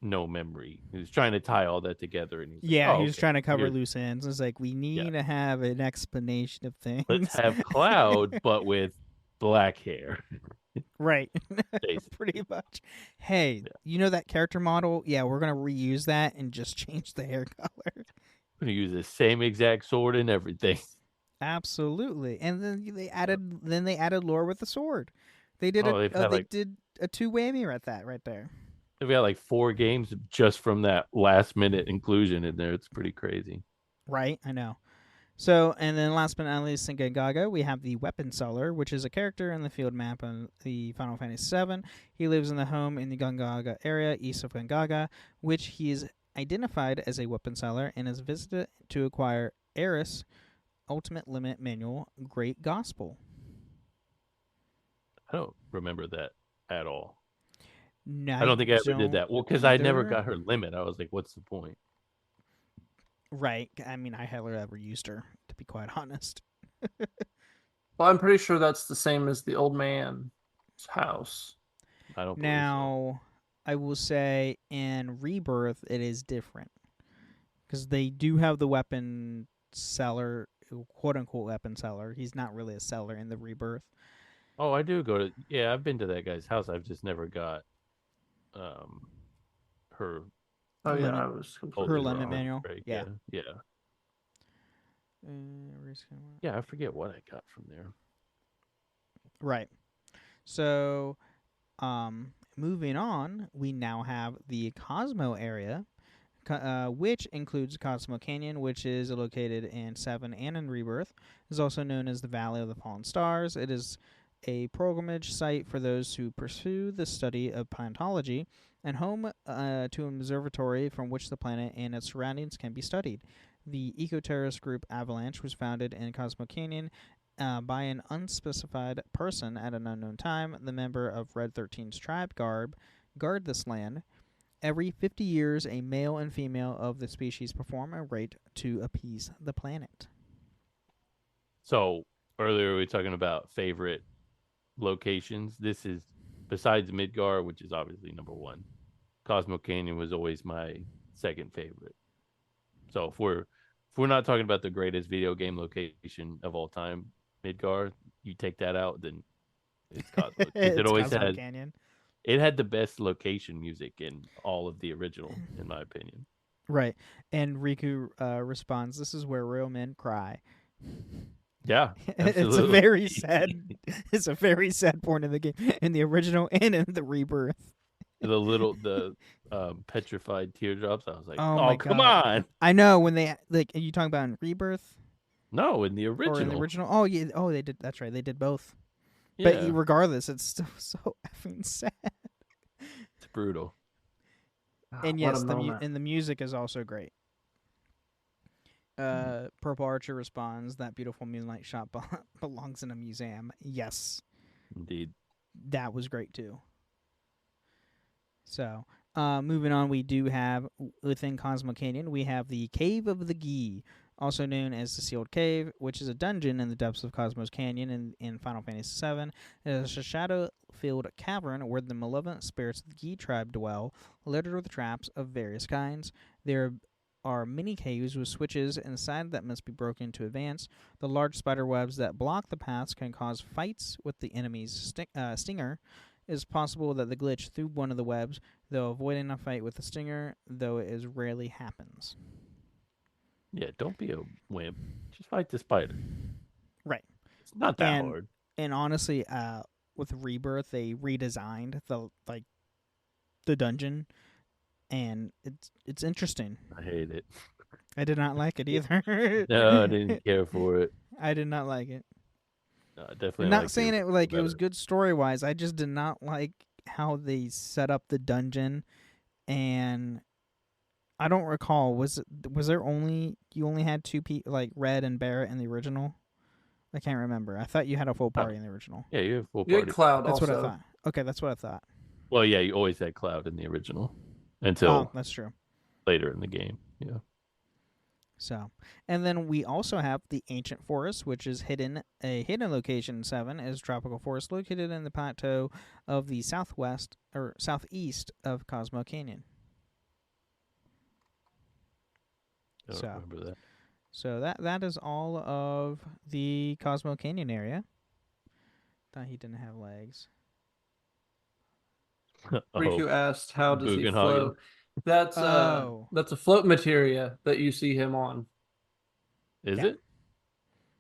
no memory. He was trying to tie all that together, and he was trying to cover loose ends. It's like, we need to have an explanation of things. Let's have Cloud, but with black hair. Right. Pretty much. Hey, you know that character model? Yeah, we're going to reuse that and just change the hair color. We're going to use the same exact sword and everything. Absolutely. And then they added lore with the sword. They did did a 2 whammy at that right there. They've got like 4 games just from that last minute inclusion in there. It's pretty crazy. Right, I know. So, and then last but not least, in Gongaga, we have the Weapon Seller, which is a character in the field map on the Final Fantasy VII. He lives in the home in the Gongaga area, east of Gongaga, which he is identified as a Weapon Seller and is visited to acquire Eris Ultimate Limit Manual Great Gospel. I don't remember that at all. No, I don't think I ever did that. Well, because I never got her limit. I was like, what's the point? Right. I mean, I hardly ever used her, to be quite honest. Well, I'm pretty sure that's the same as the old man's house. I don't Now, I will say in Rebirth, it is different. Because they do have the weapon seller, quote-unquote weapon seller. He's not really a seller in the Rebirth. Oh, I do go to... Yeah, I've been to that guy's house. I've just never got her... Oh, yeah, I was completely her limit wrong. manual. Yeah. Yeah, I forget what I got from there. Right. So, moving on, we now have the Cosmo area, which includes Cosmo Canyon, which is located in 7 and in Rebirth. It is also known as the Valley of the Fallen Stars. It is a pilgrimage site for those who pursue the study of paleontology, and home to an observatory from which the planet and its surroundings can be studied. The eco-terrorist group Avalanche was founded in Cosmo Canyon by an unspecified person at an unknown time. The member of Red 13's tribe guard this land. Every 50 years, a male and female of the species perform a rite to appease the planet. So earlier we were talking about favorite locations. This is besides Midgar, which is obviously number one. Cosmo Canyon was always my second favorite. So if we're not talking about the greatest video game location of all time, Midgar, you take that out, then it's Cosmo. It always Cosmo had Canyon. It had the best location music in all of the original, in my opinion. Right. And Riku responds, "This is where real men cry." Yeah, absolutely. It's a very sad. It's a very sad point in the game, in the original and in the Rebirth. The petrified teardrops. I was like, oh my come God. on! I know when they like. Are you talking about in Rebirth? No, in the original. Or in the original? Oh yeah. Oh, they did. That's right. They did both. Yeah. But regardless, it's still so effing sad. It's brutal. And yes, the music is also great. Purple Archer responds, "That beautiful moonlight shot belongs in a museum." Yes, indeed, that was great too. So, moving on, we do have within Cosmo Canyon, we have the Cave of the Gi, also known as the Sealed Cave, which is a dungeon in the depths of Cosmos Canyon in Final Fantasy VII. It is a shadow-filled cavern where the malevolent spirits of the Gi tribe dwell, littered with traps of various kinds. There are many caves with switches inside that must be broken to advance. The large spider webs that block the paths can cause fights with the enemy's stinger. It is possible that the glitch through one of the webs, though avoiding a fight with the stinger, though it is rarely happens. Yeah, don't be a wimp. Just fight the spider. Right. It's not that hard. And honestly, with Rebirth, they redesigned the dungeon, and it's interesting. I hate it. I did not like it either. No, I didn't care for it. I did not like it. No, definitely. I'm not saying it like it was good story wise. I just did not like how they set up the dungeon, and I don't recall was there you only had two people, like Red and Barrett in the original? I can't remember. I thought you had a full party in the original. Yeah, you have full party. You had Cloud. That's also. what I thought. Okay, that's what I thought. Well, yeah, you always had Cloud in the original until that's true. Later in the game. Yeah. So, and then we also have the Ancient Forest, which is a hidden location in 7, is a tropical forest located in the plateau of the southeast of Cosmo Canyon. I don't remember that. So that is all of the Cosmo Canyon area. Thought he didn't have legs. Riku asked, "How does he float?" That's a float materia that you see him on. Is it?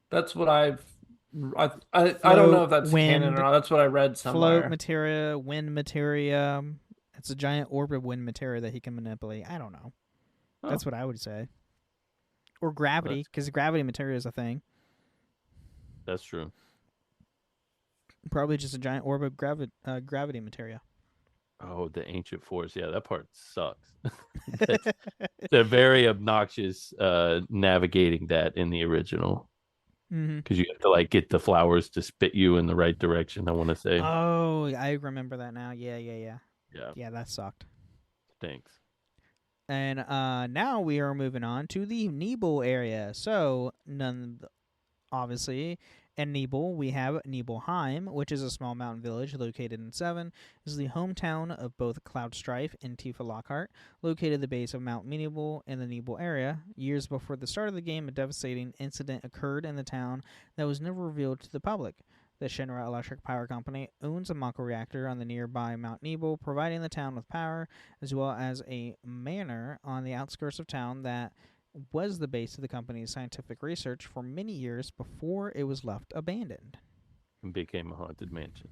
That's what I don't know if that's canon or not. That's what I read somewhere. Float materia, wind materia. It's a giant orb of wind materia that he can manipulate. I don't know. Oh. That's what I would say. Or gravity, because gravity materia is a thing. That's true. Probably just a giant orb of gravity materia. Oh, the Ancient Forest. Yeah, that part sucks. They're very obnoxious navigating that in the original. Because you have to get the flowers to spit you in the right direction, I want to say. Oh, I remember that now. Yeah. Yeah, that sucked. Thanks. And now we are moving on to the Nibel area. So, obviously, in Nibel, we have Nibelheim, which is a small mountain village located in 7. This is the hometown of both Cloud Strife and Tifa Lockhart, located at the base of Mount Nibel in the Nibel area. Years before the start of the game, a devastating incident occurred in the town that was never revealed to the public. The Shinra Electric Power Company owns a Mako reactor on the nearby Mount Nibel, providing the town with power, as well as a manor on the outskirts of town that was the base of the company's scientific research for many years before it was left abandoned. And became a haunted mansion.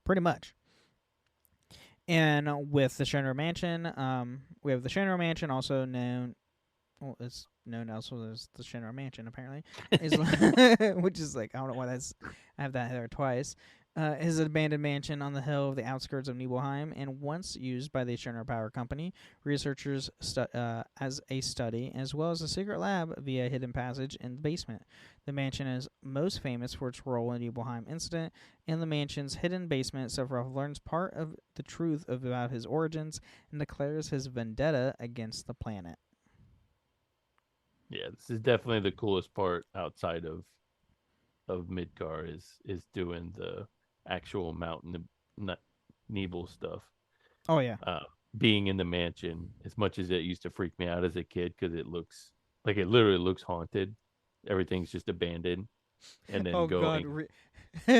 Pretty much. And with the Shinra Mansion, we have the Shinra Mansion, also known... Well, it's known also as the Shinra Mansion, apparently. Which is I don't know why I have that there twice. Is an abandoned mansion on the hill of the outskirts of Nibelheim, and once used by the Shinra Power Company, researchers as a study, as well as a secret lab via a hidden passage in the basement. The mansion is most famous for its role in the Nibelheim incident. In the mansion's hidden basement, Sephiroth learns part of the truth about his origins and declares his vendetta against the planet. Yeah, this is definitely the coolest part outside of of Midgar is doing the actual Mount Nebel stuff. Oh yeah. Being in the mansion, as much as it used to freak me out as a kid because it literally looks haunted. Everything's just abandoned, and then going.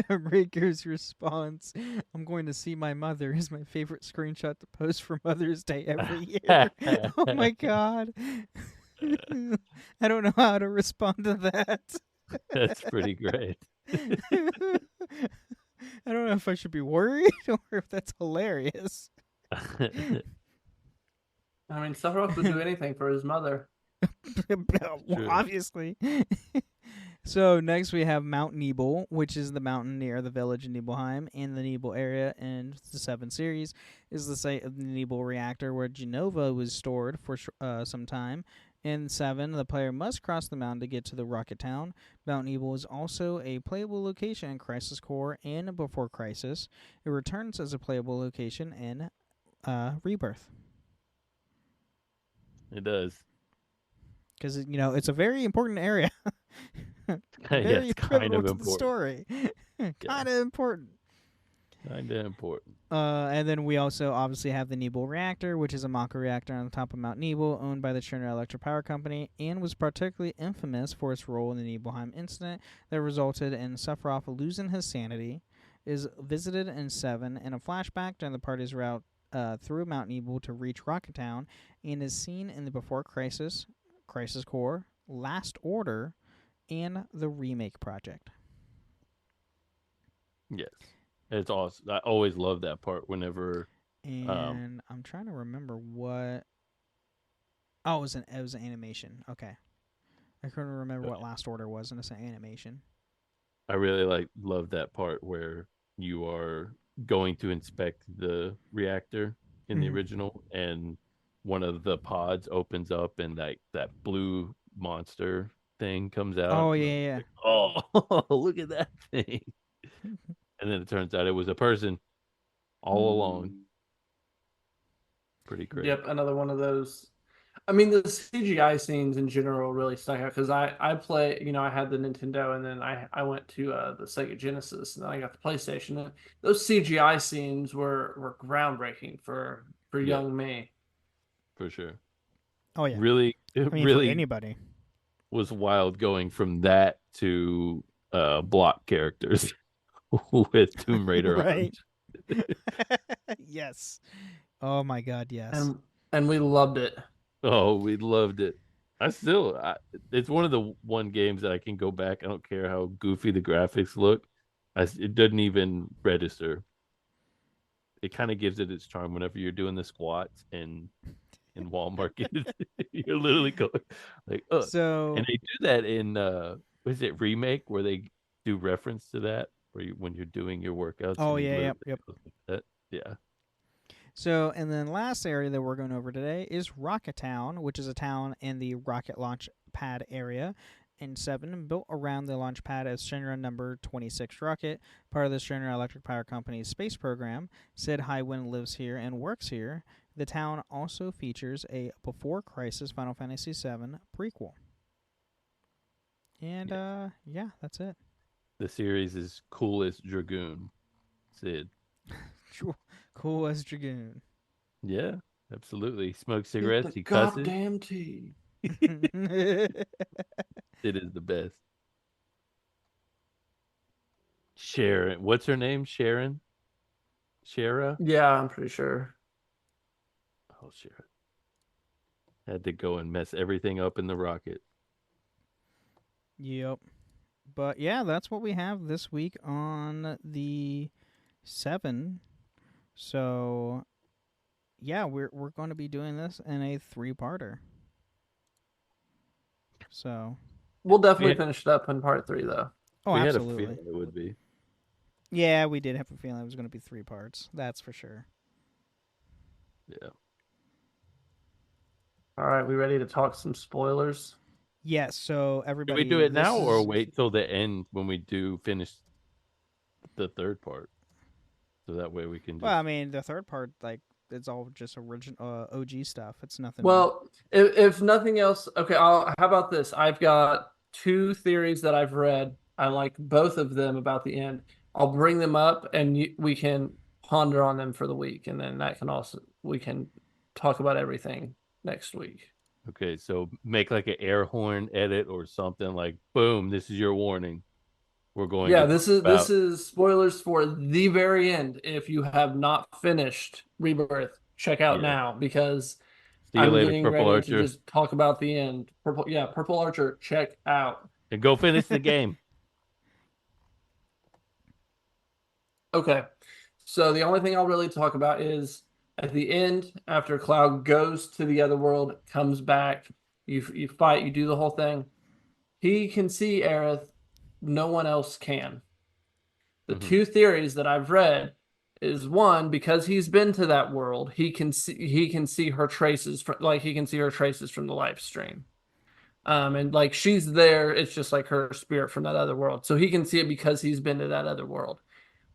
Raker's response, "I'm going to see my mother," is my favorite screenshot to post for Mother's Day every year. Oh my god. I don't know how to respond to that. That's pretty great. I don't know if I should be worried or if that's hilarious. I mean, Sephiroth would do anything for his mother. Well, obviously. So next we have Mount Nebel, which is the mountain near the village in Nibelheim, and the Nebel area in the 7 series is the site of the Nebel reactor where Genova was stored for some time. In 7, the player must cross the mountain to get to the Rocket Town. Mount Nebel is also a playable location in Crisis Core and Before Crisis. It returns as a playable location in Rebirth. It does. Because, it's a very important area. Very kind of important. The story. Kind of important. Kind of important. And then we also obviously have the Nebel reactor, which is a Mako reactor on the top of Mount Nebel, owned by the Schindler Electric Power Company, and was particularly infamous for its role in the Nibelheim incident that resulted in Sephiroth losing his sanity. Is visited in 7 in a flashback during the party's route through Mount Nebel to reach Rocket Town, and is seen in the Before Crisis, Crisis Core, Last Order, and the Remake Project. Yes. It's awesome. I always love that part whenever. And I'm trying to remember what. Oh, it was an animation. Okay, I couldn't remember what Last Order was, and it's an animation. I really love that part where you are going to inspect the reactor in the original, and one of the pods opens up, and that blue monster thing comes out. Oh yeah. Like, oh, look at that thing. And then it turns out it was a person all along. Pretty great. Yep, another one of those. I mean, the CGI scenes in general really stuck out because I play, I had the Nintendo, and then I went to the Sega Genesis, and then I got the PlayStation. And those CGI scenes were groundbreaking for young me. For sure. Oh yeah. Really, really for anybody. Was wild going from that to block characters. With Tomb Raider right. Yes. Oh my god, yes. And we loved it. Oh, we loved it. It's one of the one games that I can go back. I don't care how goofy the graphics look. It doesn't even register. It kind of gives it its charm whenever you're doing the squats in Walmart. You're literally going like, oh. So, and they do that in is it Remake where they do reference to that? When you're doing your workouts. Oh yeah, yep. Yeah. So, and then last area that we're going over today is Rocket Town, which is a town in the rocket launch pad area in 7, built around the launch pad as Shinra number 26 rocket, part of the Shinra Electric Power Company's space program. Sid Highwind lives here and works here. The town also features a Before Crisis Final Fantasy VII prequel. And yeah, that's it. The series is Cool as Dragoon. Sid. Cool as Dragoon. Yeah, absolutely. He smokes cigarettes. He cusses. Goddamn tea. It is the best. Sharon. What's her name? Sharon? Shara? Yeah, I'm pretty sure. Oh, Sharon. Had to go and mess everything up in the rocket. Yep. But yeah, that's what we have this week on the 7. So yeah, we're going to be doing this in a 3-parter. So we'll definitely finish it up in part 3 though. Oh, we absolutely. Had a feeling it would be. Yeah, we did have a feeling it was going to be 3 parts. That's for sure. Yeah. All right, we ready to talk some spoilers? Yes, so everybody... Do we do it now or wait till the end when we do finish the 3rd part? So that way we can just... Well, I mean, the 3rd part, it's all just original OG stuff. It's nothing... Well, if nothing else... Okay, how about this? I've got 2 theories that I've read I like both of them about the end. I'll bring them up and we can ponder on them for the week, and then we can talk about everything next week. Okay, so make like an air horn edit or something like, boom, this is your warning. We're going Yeah, to this is spoilers for the very end. If you have not finished Rebirth, check out now, because see you I'm later, getting Purple ready to Archer. just talk about the end. Purple Archer, check out. And go finish the game. Okay. So the only thing I'll really talk about is at the end, after Cloud goes to the other world, comes back, you fight, you do the whole thing. He can see Aerith, no one else can. The two theories that I've read is, one, because he's been to that world, he can see her traces from the live stream. And like she's there, it's just like her spirit from that other world. So he can see it because he's been to that other world.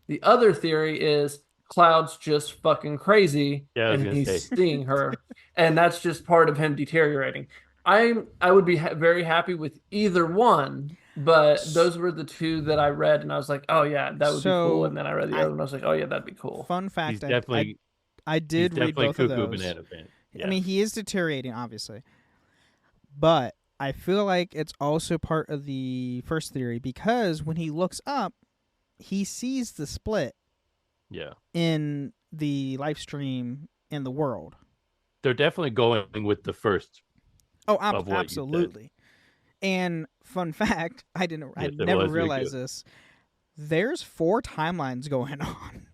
The other theory is Cloud's just fucking crazy, and he's seeing her, and that's just part of him deteriorating. I would be very happy with either one, but those were the two that I read, and I was like, oh yeah, that would be cool. And then I read the other one, I was like, oh yeah, that'd be cool. Fun fact, He's definitely, I did read both of those. Banana fan. Yeah. I mean, he is deteriorating, obviously, but I feel like it's also part of the first theory, because when he looks up, he sees the split in the live stream in the world. They're definitely going with the first. Oh, absolutely. And fun fact, I never realized this. There's 4 timelines going on.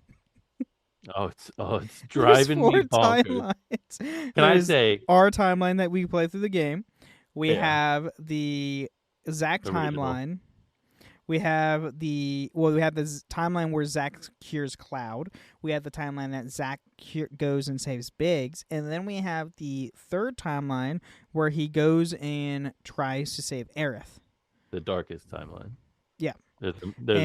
It's driving me bonkers. Can I say our timeline that we play through the game? We have the Zack timeline. We have the timeline where Zack cures Cloud. We have the timeline that Zack goes and saves Biggs. And then we have the third timeline where he goes and tries to save Aerith. The darkest timeline. Yeah. There's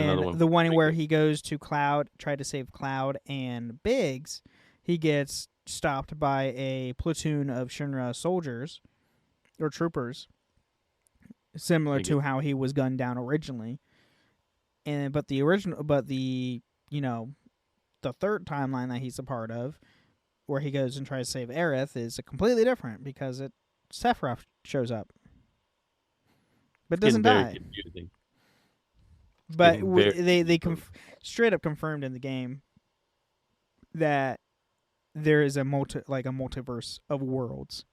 another one. The one where he goes to Cloud, tried to save Cloud and Biggs. He gets stopped by a platoon of Shinra soldiers or troopers, similar to how he was gunned down originally. But the third timeline that he's a part of, where he goes and tries to save Aerith, is completely different because Sephiroth shows up, but doesn't die. Confusing. But they straight up confirmed in the game that there is a multiverse of worlds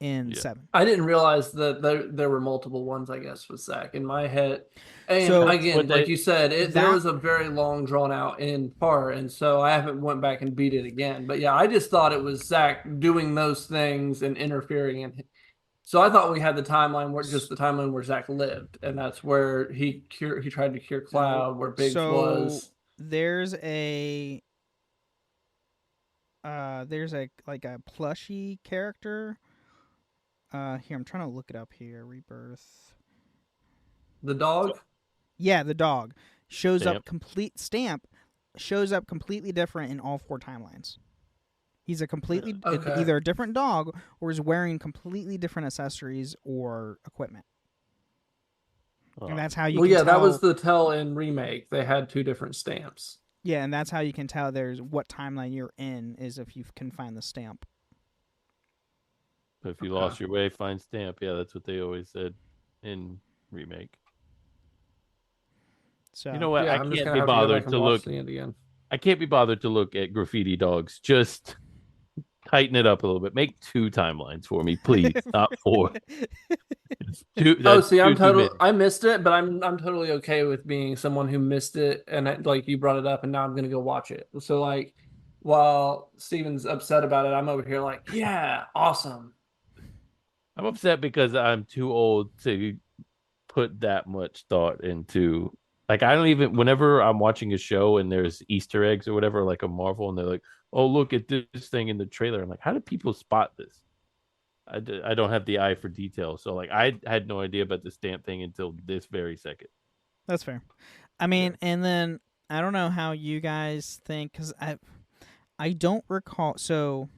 in 7. I didn't realize that there were multiple ones, I guess, with Zack in my head. And again, like you said, there was a very long drawn out in part, and so I haven't went back and beat it again. But yeah, I just thought it was Zack doing those things and interfering in. So I thought we had the timeline where Zack lived, and that's where he tried to cure Cloud, where Biggs was. There's a plushie character. Here, I'm trying to look it up here. Rebirth. The dog? Yeah, the dog shows up completely different in all 4 timelines. He's either a different dog or is wearing completely different accessories or equipment. And that's how you can tell. That was the tell in Remake. They had 2 different stamps. Yeah, and that's how you can tell there's what timeline you're in, is if you can find the stamp. If you lost your way, find stamp. Yeah, that's what they always said in Remake. So you know what? I can't be bothered to look. I can't be bothered to look at graffiti dogs. Just tighten it up a little bit. Make 2 timelines for me, please, not 4. I missed it, but I'm totally okay with being someone who missed it, and like you brought it up, and now I'm gonna go watch it. So like, while Steven's upset about it, I'm over here like, yeah, awesome. I'm upset because I'm too old to put that much thought into. Like, I don't even, whenever I'm watching a show and there's Easter eggs or whatever, like a Marvel, and they're like, oh, look at this thing in the trailer. I'm like, how do people spot this? I don't have the eye for detail. So, like, I had no idea about the stamp thing until this very second. That's fair. I mean, and then I don't know how you guys think, because I don't recall. So,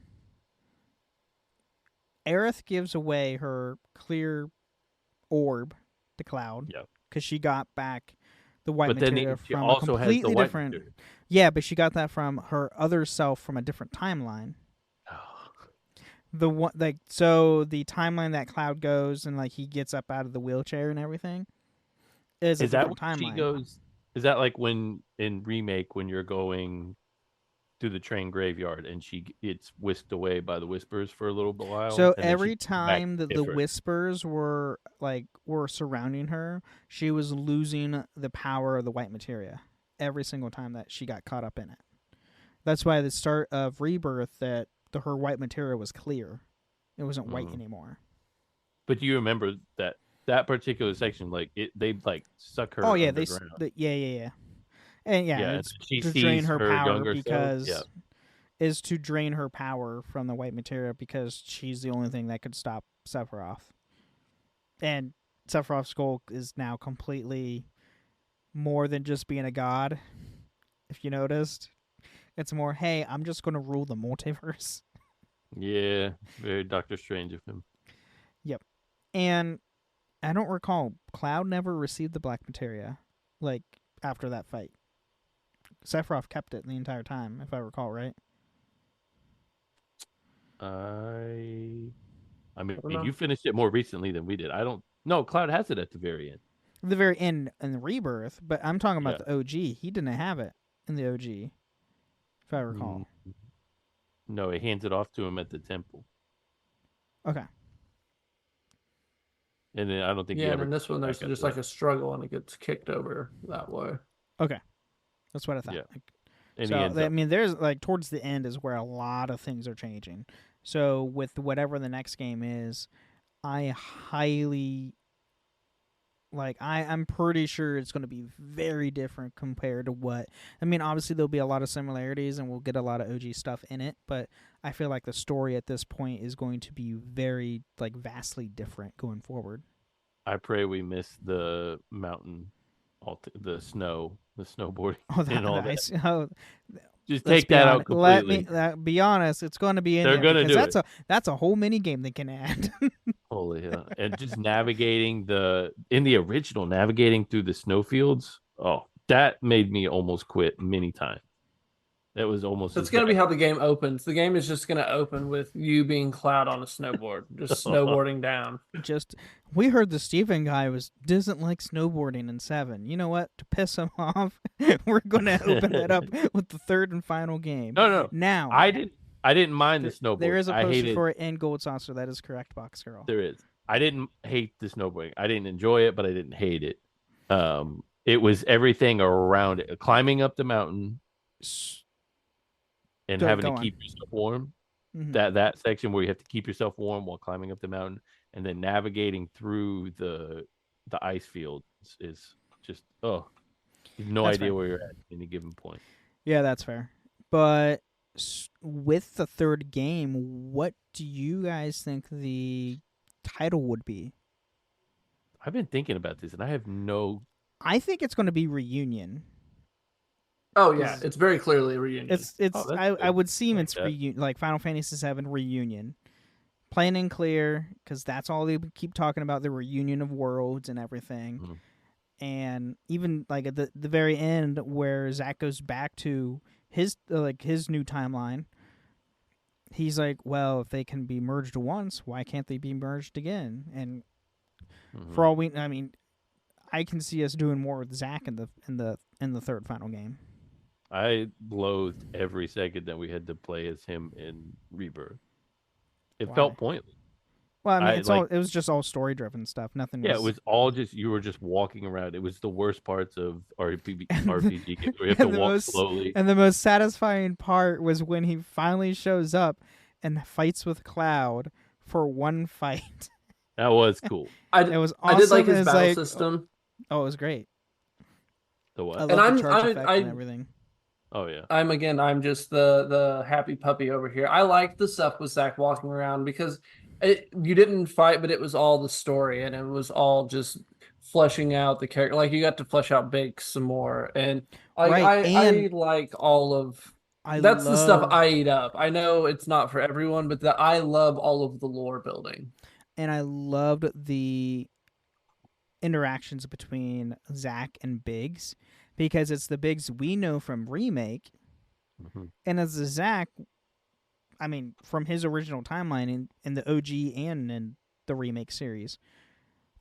Aerith gives away her clear orb to Cloud. Yep. because she got back the white But then materia she from a also has the completely white different. materia. Yeah, but she got that from her other self from a different timeline. The one, like, so the timeline that Cloud goes and like he gets up out of the wheelchair and everything is a that different when she timeline. goes? Is that like when in Remake when you're going through the train graveyard and she gets whisked away by the whispers for a little while? So and then every she comes back time that the different? whispers were surrounding her, she was losing the power of the white materia every single time that she got caught up in it. That's why at the start of Rebirth that her white materia was clear. It wasn't white anymore. But do you remember that particular section? Like they like suck her. Oh yeah, underground. yeah. And it's she to sees drain her power younger because self. is to drain her power from the white materia because she's the only thing that could stop Sephiroth. And Sephiroth's goal is now completely more than just being a god. If you noticed, it's more, hey, I'm just going to rule the multiverse. Yeah, very Doctor Strange of him. Yep. And I don't recall, Cloud never received the black materia, like, after that fight. Sephiroth kept it the entire time, if I recall, right? I mean, you finished it more recently than we did. I don't know. Cloud has it at the very end. The very end in the Rebirth, but I'm talking about the OG. He didn't have it in the OG, if I recall. No, he hands it off to him at the temple. Okay. And then I don't think. Yeah, and in this one, there's just like a struggle, and it gets kicked over that way. Okay, that's what I thought. Yeah. So I mean, there's like towards the end is where a lot of things are changing. So with whatever the next game is, I highly I'm pretty sure it's going to be very different compared to what. I mean, obviously there'll be a lot of similarities, and we'll get a lot of OG stuff in it. But I feel like the story at this point is going to be very vastly different going forward. I pray we miss the mountain, the snow, the snowboarding, and all that. Just take that out completely. Let me be honest. It's going to be in They're there going to do that's a whole mini game they can add. Holy hell! And just navigating in the original, navigating through the snowfields. Oh, that made me almost quit many times. That was almost. That's going to be how the game opens. The game is just going to open with you being Cloud on a snowboard, just snowboarding down. We heard the Steven guy doesn't like snowboarding in 7. You know what? To piss him off, we're going to open it up with the third and final game. No. Now I didn't mind the snowboard. There is a poster for it in Gold Saucer. That is correct, Box Girl. There is. I didn't hate the snowboarding. I didn't enjoy it, but I didn't hate it. It was everything around it. Climbing up the mountain and having to keep yourself warm. Mm-hmm. That section where you have to keep yourself warm while climbing up the mountain, and then navigating through the ice fields is just you have no idea where you're at any given point. Yeah, that's fair. But with the third game, what do you guys think the title would be? I've been thinking about this, and I have no. I think it's going to be Reunion. Oh yeah, it's very clearly a reunion. I would seem it's like Final Fantasy VII Reunion, plain and clear, because that's all they keep talking about, the reunion of worlds and everything. Mm-hmm. And even like at the very end where Zack goes back to his new timeline, he's like, well, if they can be merged once, why can't they be merged again? And for all I can see us doing more with Zack in the third final game. I loathed every second that we had to play as him in Rebirth. It felt pointless. Well, I mean, it was just all story driven stuff. Nothing. Yeah, it was all just you were just walking around. It was the worst parts of RPG games where you have to walk slowly. And the most satisfying part was when he finally shows up and fights with Cloud for one fight. That was cool. It was awesome. I did like his battle system. Oh, it was great. The what? I love the charge effect and everything. Oh yeah. I'm just the happy puppy over here. I like the stuff with Zack walking around because you didn't fight, but it was all the story, and it was all just fleshing out the character. Like you got to flesh out Biggs some more, and I like all of. That's the stuff I eat up. I know it's not for everyone, but I love all of the lore building. And I loved interactions between Zack and Biggs, because it's the Biggs we know from Remake, and as the Zack, I mean, from his original timeline in the OG and in the Remake series.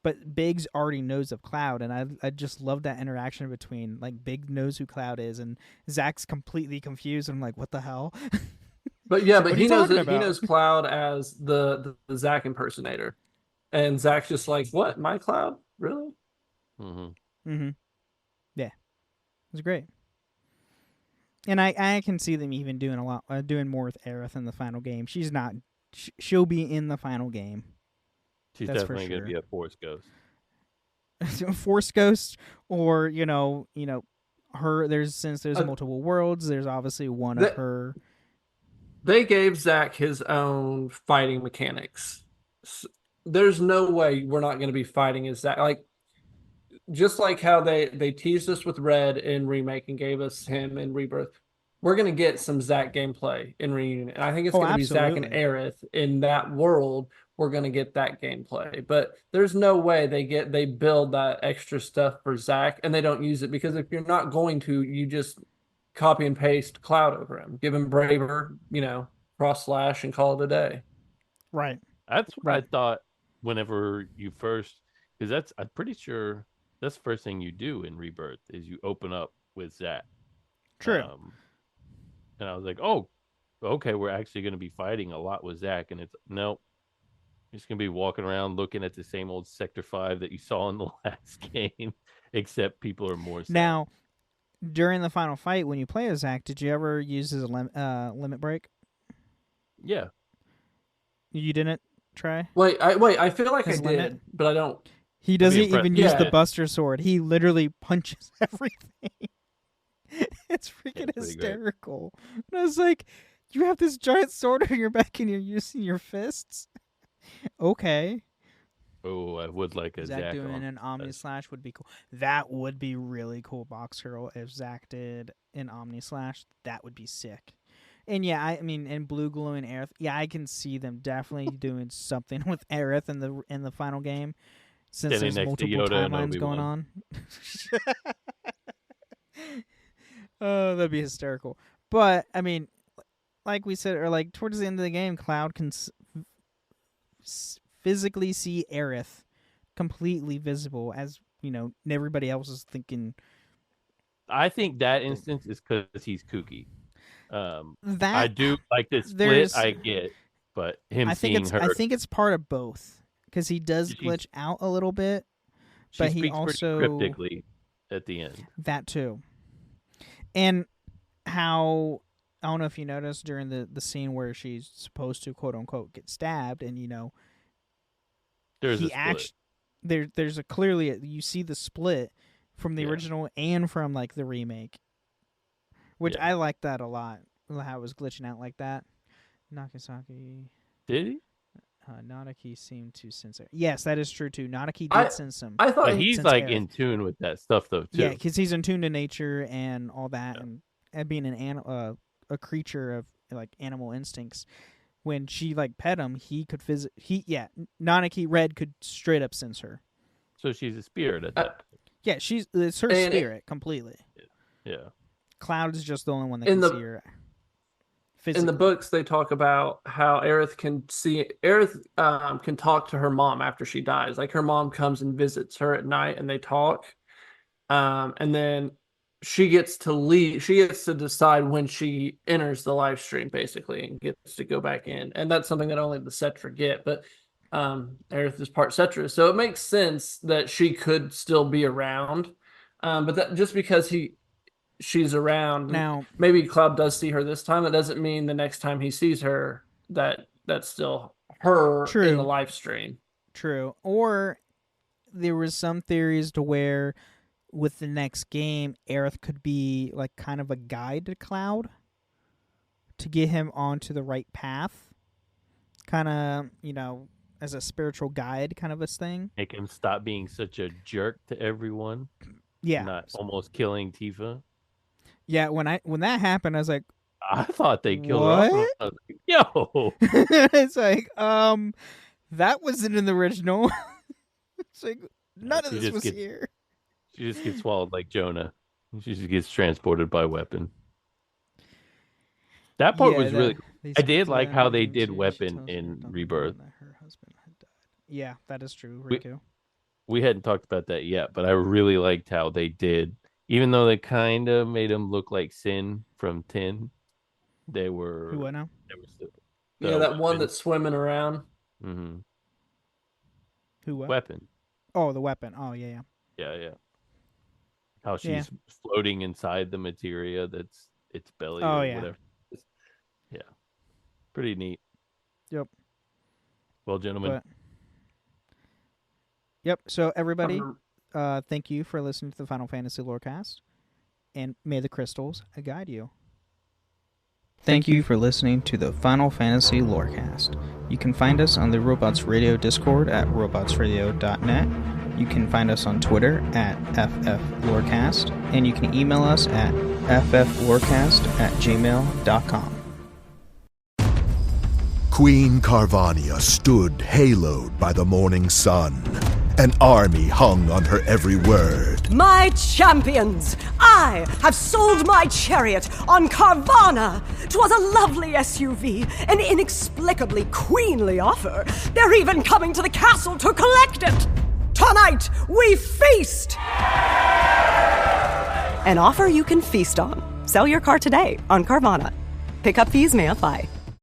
But Biggs already knows of Cloud, and I just love that interaction between, like, Biggs knows who Cloud is, and Zack's completely confused. I'm like, what the hell? But yeah, but he knows Cloud as the Zack impersonator, and Zack's just like, what? My Cloud? Really? Yeah, it was great. And I can see them even doing doing more with Aerith in the final game. She's not. She'll be in the final game. She's definitely going to be a Force Ghost. Force Ghost, or her. Since there's multiple worlds, there's obviously one of her. They gave Zack his own fighting mechanics. There's no way we're not going to be fighting as Zack. Like, just like how they teased us with Red in Remake and gave us him in Rebirth, we're going to get some Zack gameplay in Reunion. And I think it's going to be Zack and Aerith in that world. We're going to get that gameplay. But there's no way they build that extra stuff for Zack and they don't use it, because if you're not going to, you just copy and paste Cloud over him. Give him Braver, cross slash and call it a day. Right. That's what I thought whenever you first, because I'm pretty sure that's the first thing you do in Rebirth is you open up with Zack. True. And I was like, oh, okay, we're actually going to be fighting a lot with Zack. And it's, nope. You're just going to be walking around looking at the same old Sector 5 that you saw in the last game, except people are more sad. Now, during the final fight, when you play as Zack, did you ever use his limit break? Yeah. You didn't try? Wait, I feel like his I did, but I don't. He doesn't even use the Buster Sword. He literally punches everything. It's freaking hysterical. And I was like, you have this giant sword on your back and you're using your fists? Okay. Oh, I would like a Zack doing an Omni Slash would be cool. That would be really cool, Box Girl. If Zack did an Omni Slash, that would be sick. And yeah, I mean, in Blue Glow and Aerith, yeah, I can see them definitely doing something with Aerith in the final game, since there's multiple timelines going on. Oh, that'd be hysterical. But I mean, like we said, or like towards the end of the game, Cloud can physically see Aerith completely visible, as everybody else is thinking. I think that instance is because he's kooky. I do like this split. I get, but seeing her, I think it's part of both, because he does glitch out a little bit, but he also cryptically at the end. That too, and how. I don't know if you noticed during the scene where she's supposed to quote unquote get stabbed, and there's a split. There's a clearly you see the split from the original and from like the remake, which I like that a lot. How it was glitching out like that. Nakasaki did he? Nanaki seemed to sense it. Yes, that is true too. Nanaki did sense him. I thought he's like in tune with that stuff though too. Yeah, because he's in tune to nature and all that, and being a creature of like animal instincts. When she like pet him, he could Nanaki Red could straight up sense her. So she's a spirit at that point. Yeah, it's her spirit completely. Yeah. Cloud is just the only one that can see her. Physically. In the books, they talk about how Aerith can talk to her mom after she dies. Like, her mom comes and visits her at night, and they talk. And then she gets to leave. She gets to decide when she enters the live stream, basically, and gets to go back in. And that's something that only the Cetra get. But Aerith is part Cetra, so it makes sense that she could still be around. But that just because she's around now, maybe Cloud does see her this time. It doesn't mean the next time he sees her that's still her in the live stream. True. Or there was some theories to where with the next game, Aerith could be like kind of a guide to Cloud to get him onto the right path. Kind of, as a spiritual guide kind of a thing. Make him stop being such a jerk to everyone. Yeah. Not almost killing Tifa. Yeah, when that happened, I was like, I thought they killed her. I was like, yo. It's like, that wasn't in the original. It's like, None of this was here. She just gets swallowed like Jonah. She just gets transported by weapon. That part was really. I did like how they did weapon in Rebirth. Her husband had died. Yeah, that is true, Riku. We hadn't talked about that yet, but I really liked how they did. Even though they kind of made him look like Sin from 10, they were. Who now? Yeah, that one that's swimming around. Mm-hmm. Who? What? Weapon. Oh, the weapon. Oh, yeah. Yeah. How she's floating inside the materia that's its belly or whatever. Yeah. Pretty neat. Yep. Well, gentlemen. Yep. So, everybody, thank you for listening to the Final Fantasy Lorecast, and may the crystals guide you. Thank you for listening to the Final Fantasy Lorecast. You can find us on the Robots Radio Discord at robotsradio.net. You can find us on Twitter at FFLorecast, and you can email us at fflorecast@gmail.com. Queen Carvania stood haloed by the morning sun. An army hung on her every word. My champions, I have sold my chariot on Carvana. 'Twas a lovely SUV, an inexplicably queenly offer. They're even coming to the castle to collect it. Tonight, we feast! An offer you can feast on. Sell your car today on Carvana. Pickup fees may apply.